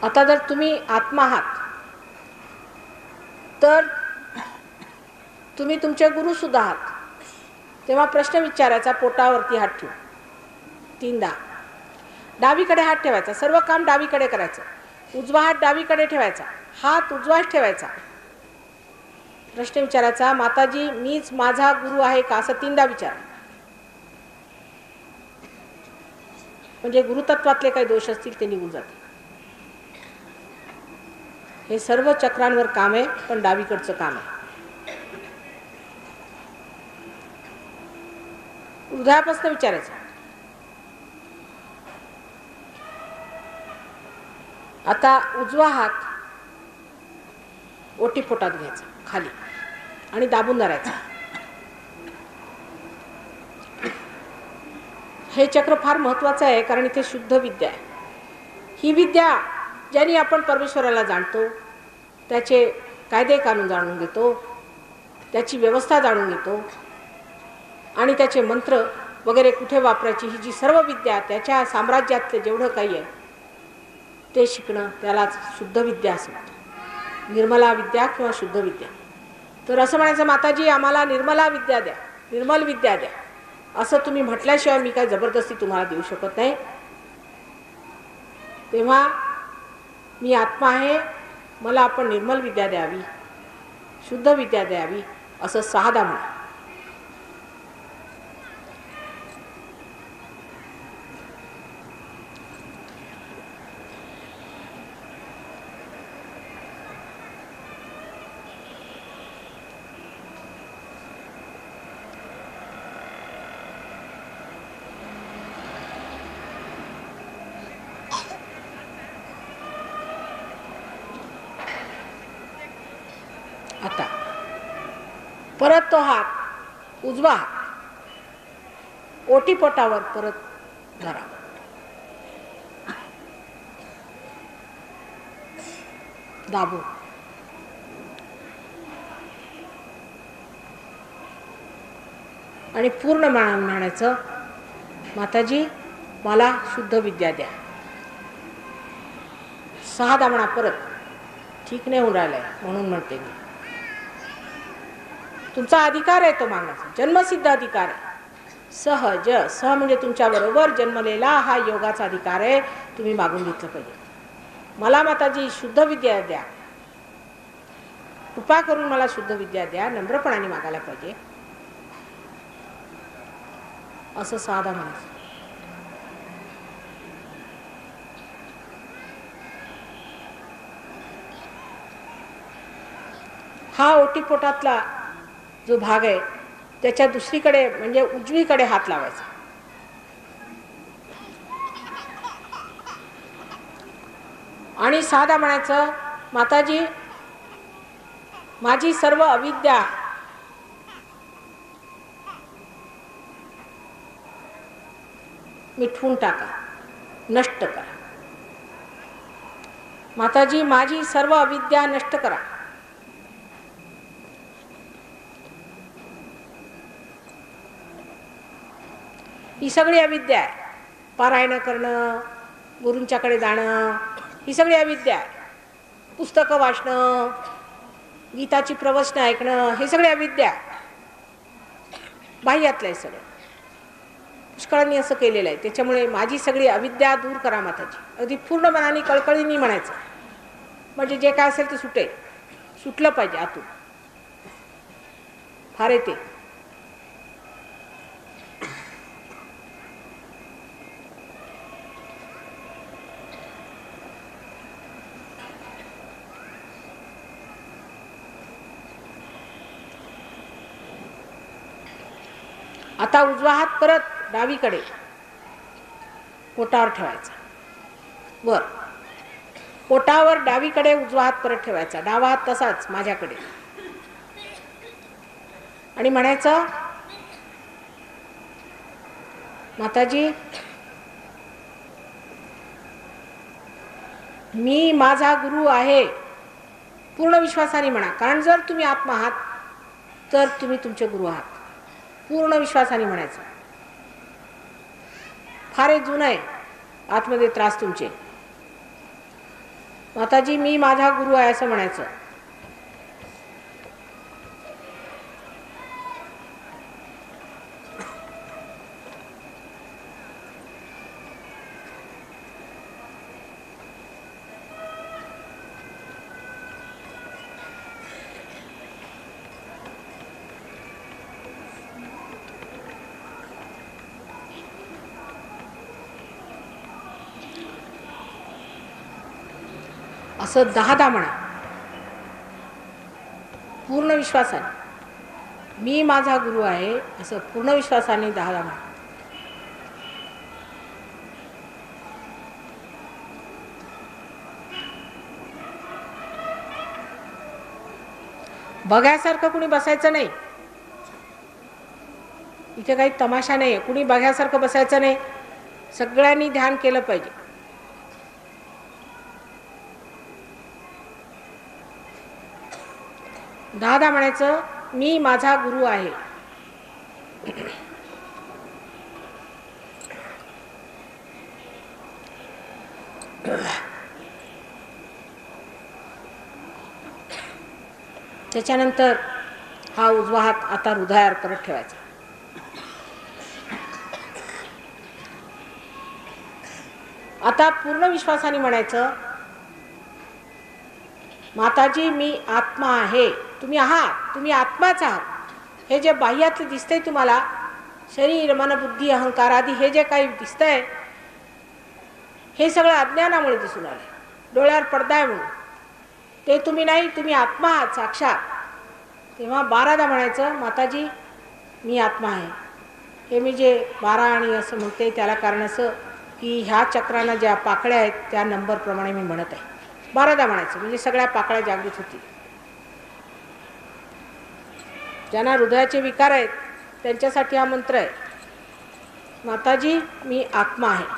आता जर तुम्ही आत्मा आहात तर तुम्ही तुमचे गुरु सुद्धा आहात. तेव्हा प्रश्न विचारायचा, पोटावरती हात ठेवून 3दा. डावीकडे हात ठेवायचा, सर्व काम डावीकडे करायचं. उजवा हात डावीकडे ठेवायचा, हात उजवाच ठेवायचा. प्रश्न विचारायचा, माताजी मीच माझा गुरु आहे का, असं 3दा विचार. म्हणजे गुरुतत्वातले काही दोष असतील ते निघून जातील. हे सर्व चक्रांवर काम आहे, पण डावीकडचं काम आहे. हृदयापासून विचारायचं. आता उजवा हात ओटीपोटात घ्यायचा खाली आणि दाबून धरायचा. हे चक्र फार महत्वाचं आहे, कारण इथे शुद्ध विद्या आहे. ही विद्या ज्याने आपण परमेश्वराला जाणतो, त्याचे कायदे कानून जाणून घेतो, त्याची व्यवस्था जाणून घेतो आणि त्याचे मंत्र वगैरे कुठे वापरायची, ही जी सर्व विद्या त्याच्या साम्राज्यातले जेवढं काही आहे ते शिकणं, त्यालाच शुद्ध विद्या असं म्हणतो. निर्मला विद्या किंवा शुद्ध विद्या. तर असं म्हणायचं, माताजी आम्हाला निर्मला विद्या द्या, निर्मल विद्या द्या, असं तुम्ही म्हटल्याशिवाय मी काय जबरदस्ती तुम्हाला देऊ शकत नाही. तेव्हा मी आत्मा आहे, मला आपण निर्मल विद्या द्यावी, शुद्ध विद्या द्यावी, असं 6दा म्हणा. आता परत तो हात उजवा हात ओटीपोटावर परत धरा. दाबू. आणि पूर्ण म्हणायचं, माताजी मला शुद्ध विद्या द्या. 6दा म्हणा परत. ठीक नाही होऊन राहिलाय म्हणून म्हणते मी. तुमचा अधिकार आहे तो मागण्याचा, जन्मसिद्ध अधिकार आहे. सहज, सह म्हणजे तुमच्या बरोबर जन्मलेला हा योगाचा अधिकार आहे, तुम्ही मागून घेतलं पाहिजे. मला माताजी शुद्ध विद्या द्या, कृपा करून मला शुद्ध विद्या द्या, नम्रपणाने मागायला पाहिजे, असं 6दा म्हणायचं. हा ओटीपोटातला जो भाग आहे त्याच्या दुसरीकडे म्हणजे उजवीकडे हात लावायचा. आणि 6दा म्हणायचं, माताजी माझी सर्व अविद्या मिटवून टाका, नष्ट करा. माताजी माझी सर्व अविद्या नष्ट करा. ही सगळी अविद्या आहे. पारायण करणं, गुरूंच्याकडे जाणं, ही सगळी अविद्या आहे. पुस्तकं वाचणं, गीताची प्रवचनं ऐकणं, हे सगळी अविद्या आहे. बाह्यातलं आहे सगळं. पुष्कळांनी असं केलेलं आहे. त्याच्यामुळे माझी सगळी अविद्या दूर करा माताजी. अगदी पूर्ण मनाने कळकळीने म्हणायचं, म्हणजे जे काय असेल ते सुटेल, सुटलं पाहिजे आतून. फार येते. आता उजवा हात परत डावीकडे पोटावर ठेवायचा. वर पोटावर डावीकडे उजवा हात परत ठेवायचा, डावा हात तसाच माझ्याकडे. आणि म्हणायचं, माताजी मी माझा गुरु आहे. पूर्ण विश्वासाने म्हणा, कारण जर तुम्ही आत्मा आहात तर तुम्ही तुमचे गुरु आहात. पूर्ण विश्वासाने म्हणायचं. फार एक जुनं आहे आतमध्ये त्रास तुमचे. माताजी मी माझा गुरु आहे असं म्हणायचं. असं 10दा म्हणा, पूर्ण विश्वासाने. मी माझा गुरु आहे असं पूर्ण विश्वासाने 10दा म्हणा. बघायसारखं कुणी बसायचं नाही. इथे काही तमाशा नाही, कुणी बघायसारखं बसायचं नाही. सगळ्यांनी ध्यान केलं पाहिजे. दादा म्हणायचं मी माझा गुरु आहे. त्याच्यानंतर हा उजवा हात आता हृदयावर करत ठेवायचा. आता पूर्ण विश्वासाने म्हणायचं माताजी मी आत्मा आहे. तुम्ही आहात, तुम्ही आत्माच आहात. हे जे बाह्यातलं दिसतंय तुम्हाला, शरीर मन बुद्धी अहंकार आदी हे जे काही दिसतंय, हे सगळं अज्ञानामुळे दिसून आलं. डोळ्यावर पडदा आहे म्हणून. ते तुम्ही नाही, तुम्ही आत्मा आहात साक्षात. तेव्हा 12दा म्हणायचं माताजी मी आत्मा आहे. हे मी जे 12 आणि असं म्हणते त्याला कारण असं की ह्या चक्रांना ज्या पाकळ्या आहेत त्या नंबरप्रमाणे मी म्हणत आहे. 12दा म्हणायचं म्हणजे सगळ्या पाकळ्या जागृत होतील. ज्यांना हृदयाचे विकार आहेत त्यांच्यासाठी हा मंत्र आहे. माताजी मी आत्मा आहे.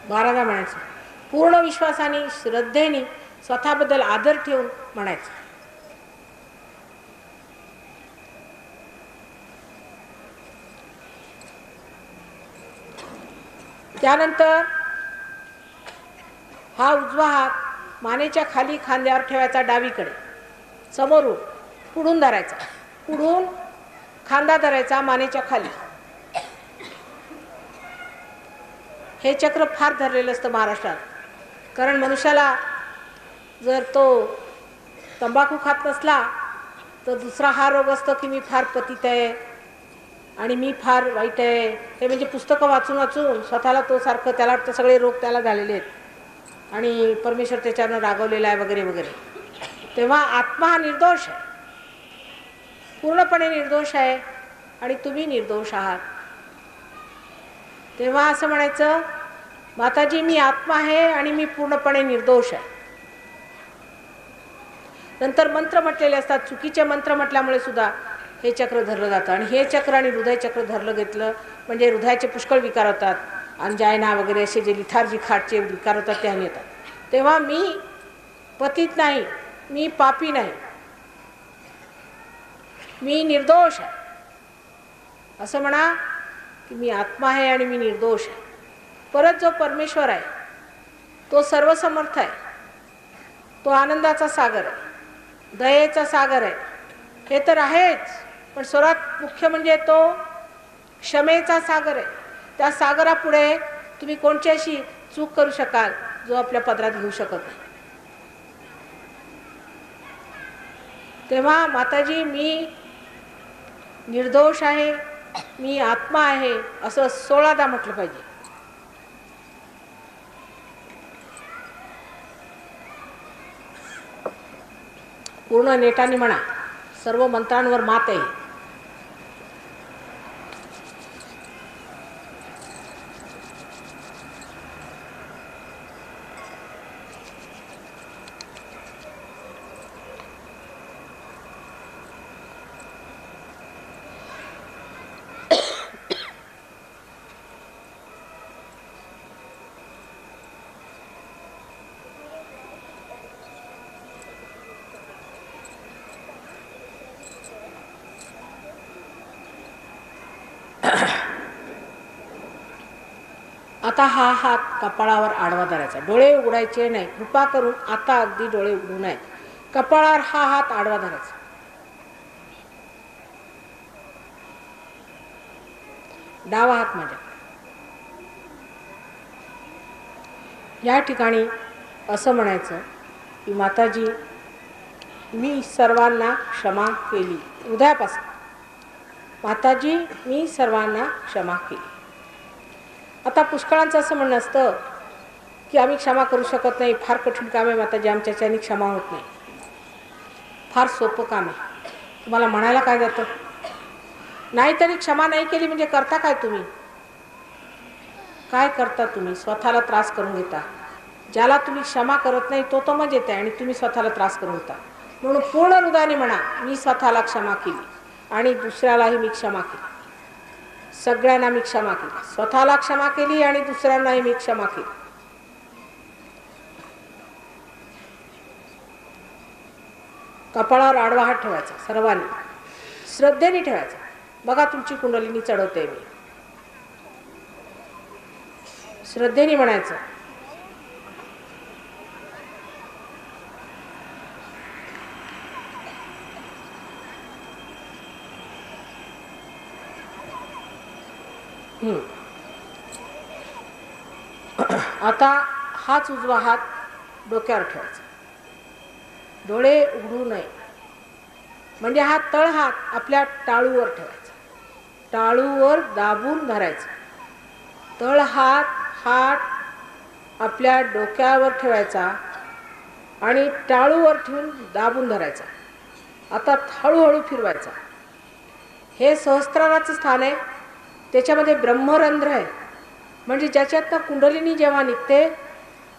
बारादा म्हणायचं. पूर्ण विश्वासाने श्रद्धेने स्वतःबद्दल आदर ठेवून म्हणायचं. त्यानंतर हा उजवा हात मानेच्या खाली खांद्यावर ठेवायचा डावीकडे, समोरून पुढून धरायचा. पुढून खांदा धरायचा मानेच्या खाली. हे चक्र फार धरलेलं असतं महाराष्ट्रात. कारण मनुष्याला जर तो तंबाखू खात नसला तर दुसरा हा रोग असतो की मी फार पतित आहे आणि मी फार वाईट आहे. हे म्हणजे पुस्तकं वाचून वाचून स्वतःला तो सारखं त्याला वाटतं सगळे रोग त्याला झालेले आहेत आणि परमेश्वर त्याच्यानं रागवलेला आहे वगैरे वगैरे. तेव्हा आत्मा हा निर्दोष आहे, पूर्णपणे निर्दोष आहे आणि तुम्ही निर्दोष आहात. तेव्हा असं म्हणायचं माताजी मी आत्मा आहे आणि मी पूर्णपणे निर्दोष आहे. नंतर मंत्र म्हटलेले असतात. चुकीचे मंत्र म्हटल्यामुळे सुद्धा हे चक्र धरलं जातं आणि हे चक्र आणि हृदय चक्र धरलं घेतलं म्हणजे हृदयाचे पुष्कळ विकार होतात. अंजायना वगैरे असे जे लिथार्जिक हार्टचे विकार होतात ते येतात. तेव्हा मी पतित नाही, मी पापी नाही, मी निर्दोष आहे असं म्हणा की मी आत्मा आहे आणि मी निर्दोष आहे. परत जो परमेश्वर आहे तो सर्वसमर्थ आहे, तो आनंदाचा सागर आहे, दयेचा सागर आहे. हे तर आहेच, पण सर्वात मुख्य म्हणजे तो क्षमेचा सागर आहे. त्या सागरापुढे तुम्ही कोणची अशी चूक करू शकाल जो आपल्या पदरात घेऊ शकत नाही. तेव्हा माताजी मी निर्दोष आहे, मी आत्मा आहे असं 16दा म्हटलं पाहिजे. पूर्ण नेटाने म्हणा. सर्व मंत्रांवर मात आहे. आता हा हात कपाळावर आडवा धरायचा. डोळे उघडायचे नाही. कृपा करून आता अगदी डोळे उघडू नये. कपाळावर हा हात आडवा धरायचा. डावा हात माझ्याकडे. या ठिकाणी असं म्हणायचं की माताजी मी सर्वांना क्षमा केली. हृदयापासून माताजी मी सर्वांना क्षमा केली. आता पुष्कळांचं असं म्हणणं असतं की आम्ही क्षमा करू शकत नाही, फार कठीण काम आहे माताजी, आमच्याच्याने क्षमा होत नाही. फार सोपं काम आहे. तुम्हाला म्हणायला काय जातं? नाहीतरी क्षमा नाही केली म्हणजे करता काय तुम्ही? काय करता तुम्ही? स्वतःला त्रास करून घेता. ज्याला तुम्ही क्षमा करत नाही तो मजा येते आणि तुम्ही स्वतःला त्रास करून घेता. म्हणून पूर्ण हृदयाने म्हणा मी स्वतःला क्षमा केली आणि दुसऱ्यालाही मी क्षमा केली. सगळ्यांना मी क्षमा केली. स्वतःला क्षमा केली आणि दुसऱ्यांनाही मी क्षमा केली. कपाळावर आडवा हात ठेवायचा सर्वांनी, श्रद्धेने ठेवायचा. बघा तुमची कुंडलिनी चढवते मी. श्रद्धेने म्हणायचं आता हाच उजवा हात डोक्यावर ठेवायचा. डोळे उघडू नये. म्हणजे हा तळ हात आपल्या टाळूवर ठेवायचा. टाळूवर दाबून धरायचा. तळ हात आपल्या डोक्यावर ठेवायचा आणि टाळूवर ठेवून दाबून धरायचा. आता हळूहळू फिरवायचा. हे सहस्त्राराचं स्थान आहे. त्याच्यामध्ये ब्रह्मरंध्र आहे. म्हणजे ज्याच्यातनं कुंडलिनी जेव्हा निघते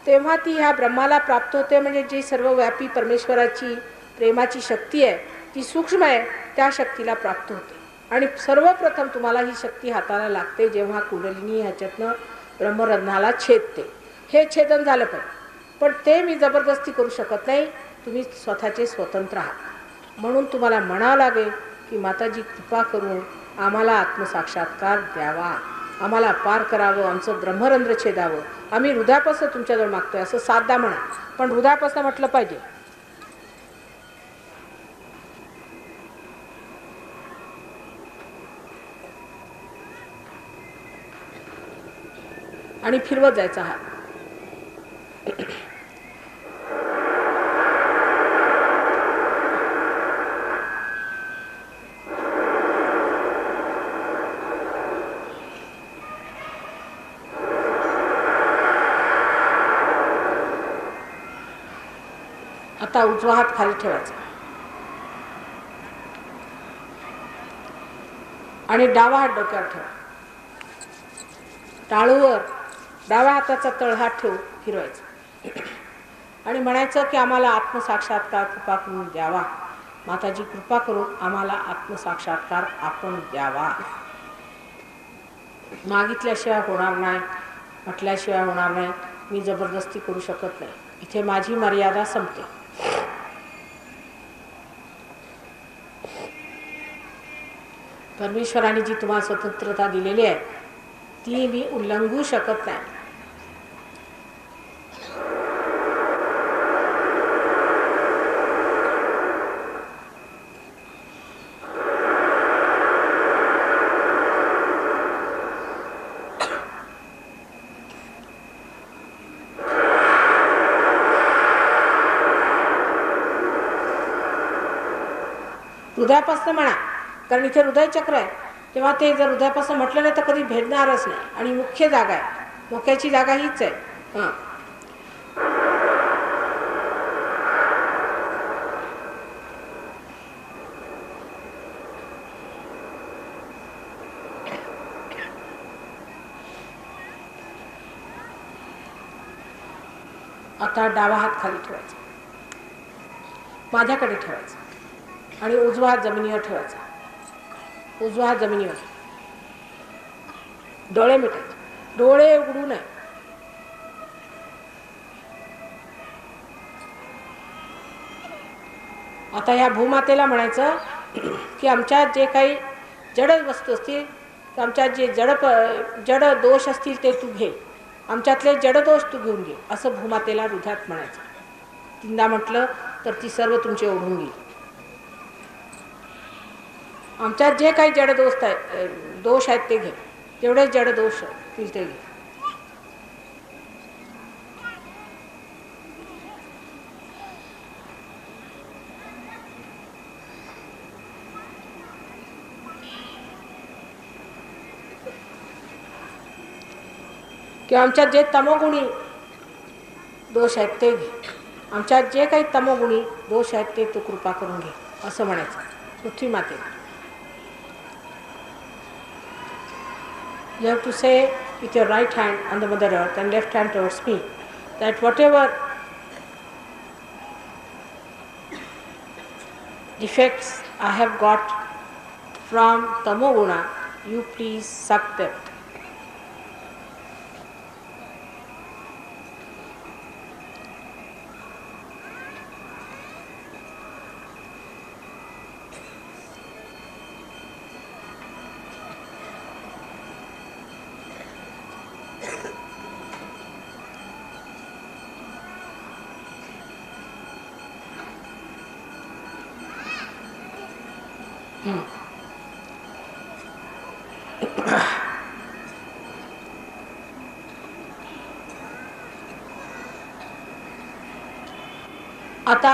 तेव्हा ती ह्या ब्रह्माला प्राप्त होते. म्हणजे जी सर्वव्यापी परमेश्वराची प्रेमाची शक्ती आहे ती सूक्ष्म आहे, त्या शक्तीला प्राप्त होते. आणि सर्वप्रथम तुम्हाला ही शक्ती हाताला लागते जेव्हा कुंडलिनी ह्याच्यातनं ब्रह्मरंध्राला छेदते. हे छेदन झालं पाहिजे. पण ते मी जबरदस्ती करू शकत नाही. तुम्ही स्वतःचे स्वतंत्र आहात. म्हणून तुम्हाला म्हणावं लागेल की माताजी कृपा करून आम्हाला आत्मसाक्षात्कार द्यावा, आम्हाला पार करावं, आमचं ब्रह्मरंध्र छेदावं. आम्ही हृदयापासून तुमच्याजवळ मागतोय असं साधा म्हणा, पण हृदयापासून म्हटलं पाहिजे. आणि फिरवत जायचा हात. आता उजवा हात खाली ठेवायचा आणि डावा हात डोक्यावर ठेवा. टाळूवर डाव्या हाताचा तळहात ठेवून फिरवायचा आणि म्हणायचं की आम्हाला आत्मसाक्षात्कार कृपा करून द्यावा. माताजी कृपा करून आम्हाला आत्मसाक्षात्कार आपण द्यावा. मागितल्याशिवाय होणार नाही, म्हटल्याशिवाय होणार नाही. मी जबरदस्ती करू शकत नाही. इथे माझी मर्यादा संपते. परमेश्वराने जी तुम्हाला स्वतंत्रता दिलेली आहे ती मी उल्लंघू शकत नाही. हृदयापासून म्हणा, कारण इथे हृदयचक्र आहे. तेव्हा ते जर हृदयापासून म्हटलं नाही तर कधी भेटणारच नाही. आणि मुख्य जागा आहे, मुख्याची जागा हीच आहे. हां, आता डावा हात खाली ठेवायचा, माझ्याकडे ठेवायचा आणि उजवा हात जमिनीवर ठेवायचा. उजवा हात जमिनीवर. डोळे मिटायचे, डोळे उघडू नये. आता ह्या भूमातेला म्हणायचं की आमच्यात जे काही जड वस्तू असतील, आमच्यात जे जड दोष असतील ते तू घे, आमच्यातले जड दोष तू घेऊन घे, असं भूमातेला हृदयात म्हणायचं. तीनदा म्हटलं तर ती सर्व तुमचे ओढून घेईल. आमच्यात जे काही जड दोष आहेत ते घे. जेवढे जड दोष असतील ते घे. किंवा आमच्यात जे तमोगुणी दोष आहेत ते घे. आमच्यात जे काही तमोगुणी दोष आहेत ते तू कृपा करून घे असं म्हणायचं पृथ्वी मातेला. You have to say with your right hand on the Mother Earth and left hand towards me that whatever defects I have got from Tamoguna, you please suck them. आता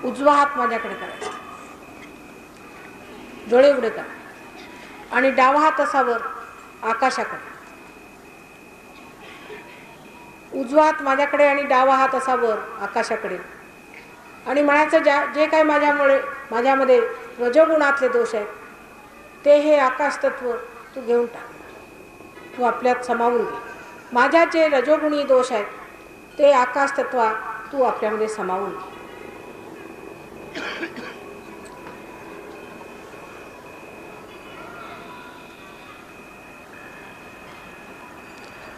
उजवा हात माझ्याकडे करायचा, डोळे उघडे करा आणि डावा हात असा वर आकाशाकडे. उजवा हात माझ्याकडे आणि डावा हात असा वर आकाशाकडे आणि म्हणायचं जे काय माझ्यामध्ये रजोगुणातले दोष आहेत ते हे आकाश तत्व तू घेऊन टाक, तू आपल्यात समावून घे. माझ्या जे रजोगुणी दोष आहेत ते आकाश तत्वा तू आपल्यामध्ये समावून घे.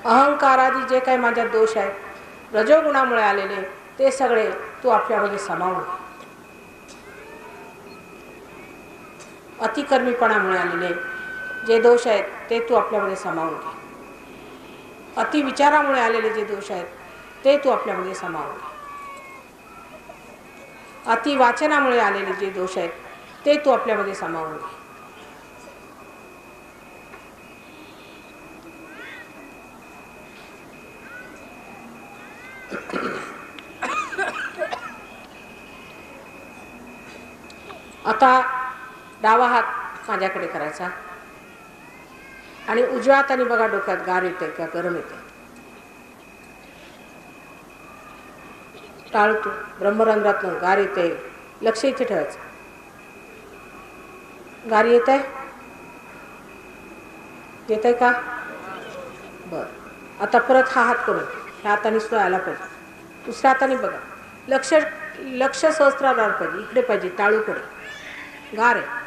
अहंकारादी जे काही माझ्यात दोष आहेत रजोगुणामुळे आलेले ते सगळे तू आपल्यामध्ये समावून घे. अतिकर्मीपणामुळे आलेले जे दोष आहेत ते तू आपल्यामध्ये समावून घे. अतिविचारामुळे आलेले जे दोष आहेत ते तू आपल्यामध्ये समावून घे. अतिवाचनामुळे आलेले जे दोष आहेत ते तू आपल्यामध्ये समावून घे. आता डावा हात माझ्याकडे करायचा आणि उजव्या हाताने बघा डोक्यात गार येते का गरम येते. टाळतो ब्रह्मरंध्रातून गार येते, लक्ष इथे ठेवायचं. गार येत आहे, येत आहे का? बर. आता परत हा हात करून ह्या हाताने सुद्धा आला पाहिजे. दुसऱ्या हाताने बघा, लक्ष सहस्त्रावर पाहिजे, इकडे पाहिजे, टाळूकडे गार आहे.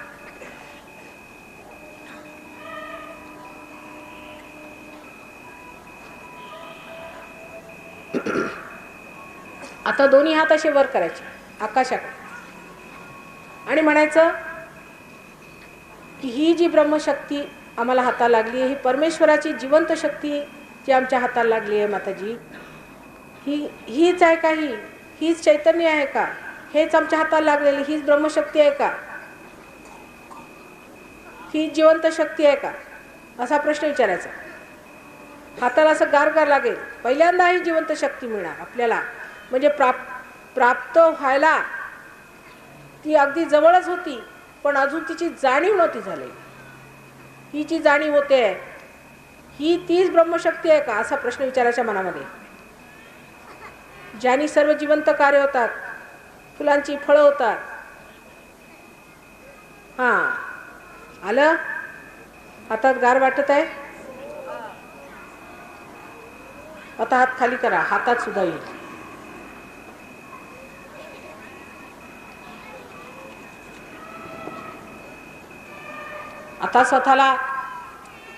आता दोन्ही हात असे वर करायचे आकाशाकडे आणि म्हणायचं की ही जी ब्रह्मशक्ती आम्हाला हाताला लागली आहे, ही परमेश्वराची जिवंत शक्ती जी आमच्या हाताला लागली आहे माताजी, हीच आहे का? हीच चैतन्य आहे का? हेच आमच्या हाताला लागलेली हीच ब्रह्मशक्ती आहे का? ही जिवंत शक्ती आहे का? असा प्रश्न विचारायचा. हाताला असं गार लागेल, पहिल्यांदा ही जिवंत शक्ती मिळणार आपल्याला. म्हणजे प्राप्त व्हायला ती अगदी जवळच होती, पण अजून तिची जाणीव नव्हती झाली. ही जी जाणीव होते ही तीच ब्रह्मशक्ती आहे का? असा प्रश्न विचारायच्या मनामध्ये. ज्यानी सर्व जिवंत कार्य होतात, फुलांची फळं होतात. आलं? हातात गार वाटत आहे? आता हात खाली करा, हातात सुद्धा येईल. आता स्वतःला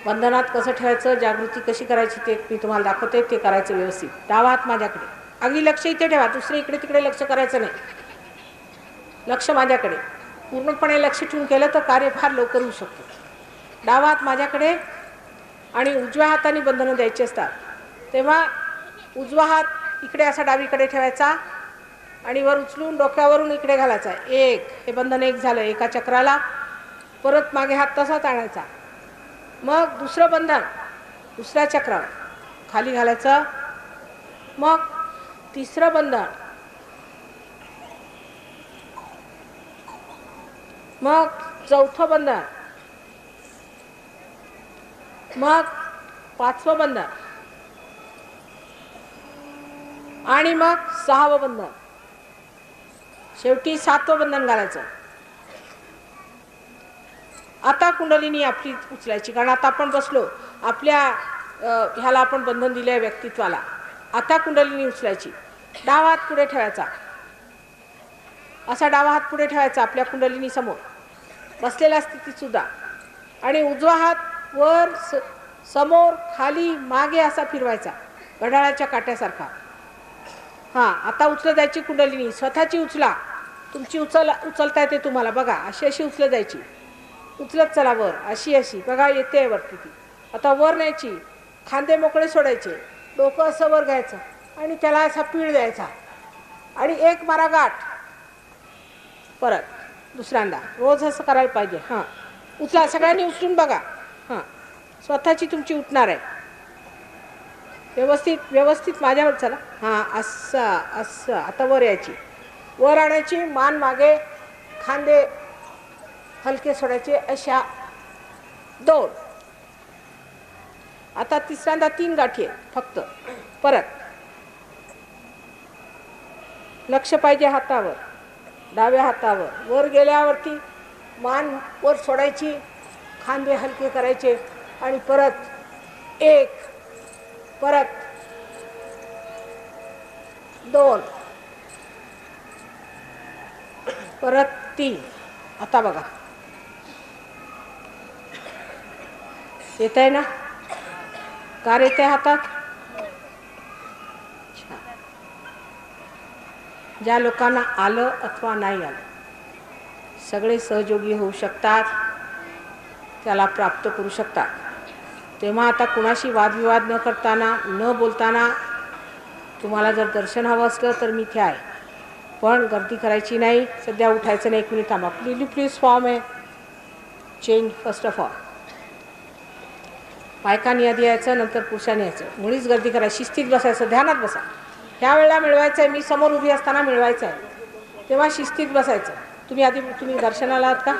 बंधनात कसं ठेवायचं, जागृती कशी करायची ते मी तुम्हाला दाखवते. ते करायचं व्यवस्थित. डावा हात माझ्याकडे, अगदी लक्ष इथे ठेवा, दुसरे इकडे तिकडे लक्ष करायचं नाही. लक्ष माझ्याकडे पूर्णपणे लक्ष ठेवून केलं तर कार्य फार लवकर होऊ शकतं. डावा हात माझ्याकडे आणि उजव्या हाताने बंधनं द्यायची असतात, तेव्हा उजवा हात इकडे असा डावीकडे ठेवायचा आणि वर उचलून डोक्यावरून इकडे घालायचा. एक, हे बंधन एक झालं एका चक्राला. परत मागे हात तसाच आणायचा मग दुसरं बंधन दुसऱ्या चक्रावर खाली घालायचं. मग तिसरं बंधन, मग चौथं बंधन, मग पाचवं बंधन आणि मग सहावं बंधन. शेवटी सातवं बंधन घालायचं. आता कुंडलिनी आपली उचलायची, कारण आता आपण बसलो आपल्या ह्याला आपण बंधन दिले व्यक्तित्वाला. आता कुंडलिनी उचलायची. डावा हात पुढे ठेवायचा, असा डावा हात पुढे ठेवायचा आपल्या कुंडलिनी समोर बसलेल्या स्थितीत सुद्धा, आणि उजवा हात वर समोर खाली मागे असा फिरवायचा घड्याळाच्या काट्यासारखा. हां, आता उचलत जायची कुंडलिनी, स्वतःची उचला. तुमची उचलता येते तुम्हाला, बघा अशी अशी उचलत जायची. उचलत चला वर, अशी अशी, बघा येते वरती ती. आता वर न्यायची, खांदे मोकळे सोडायचे, डोकं असं वर घ्यायचं आणि त्याला असा पीळ द्यायचा आणि एक मारा गाठ. परत दुसऱ्यांदा रोज असं करायला पाहिजे. हां, उचला, सगळ्यांनी उचलून बघा. हां, स्वतःची तुमची उठणार आहे. व्यवस्थित व्यवस्थित माझ्यावर चला. हां, असं असं. आता वर यायची, वर आणायची, मान मागे, खांदे हलके सोडायचे, अशा 2. आता तिसऱ्यांदा 3 गाठी आहेत फक्त. परत लक्ष पाहिजे हातावर, डाव्या हातावर. वर गेल्यावरती मान वर सोडायची, खांदे हलके करायचे आणि परत 1, परत 2, परत 3. आता बघा येत आहे ना, कार येते हातात. ज्या लोकांना आलं अथवा नाही आलं, सगळे सहयोगी होऊ शकतात, त्याला प्राप्त करू शकतात. तेव्हा आता कुणाशी वादविवाद न करताना, न बोलताना, तुम्हाला जर दर्शन हवं असलं तर मी इथे आहे, पण गर्दी करायची नाही. सध्या उठायचं नाही, 1 मिनिट थांबा. प्लीज फॉर्म आहे चेंज फर्स्ट ऑफ ऑल. बायकांनी आधी यायचं, नंतर पुरुषांनी यायचं. मुळीच गर्दी करायची, शिस्तीत बसायचं, ध्यानात बसा. ह्या वेळेला मिळवायचं आहे, मी समोर उभी असताना मिळवायचं आहे, तेव्हा शिस्तीत बसायचं. तुम्ही दर्शनाला आहात का,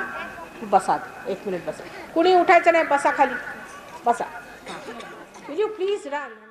बसा, 1 मिनिट बसा. कुणी उठायचं नाही, बसा खाली बसा. Please run.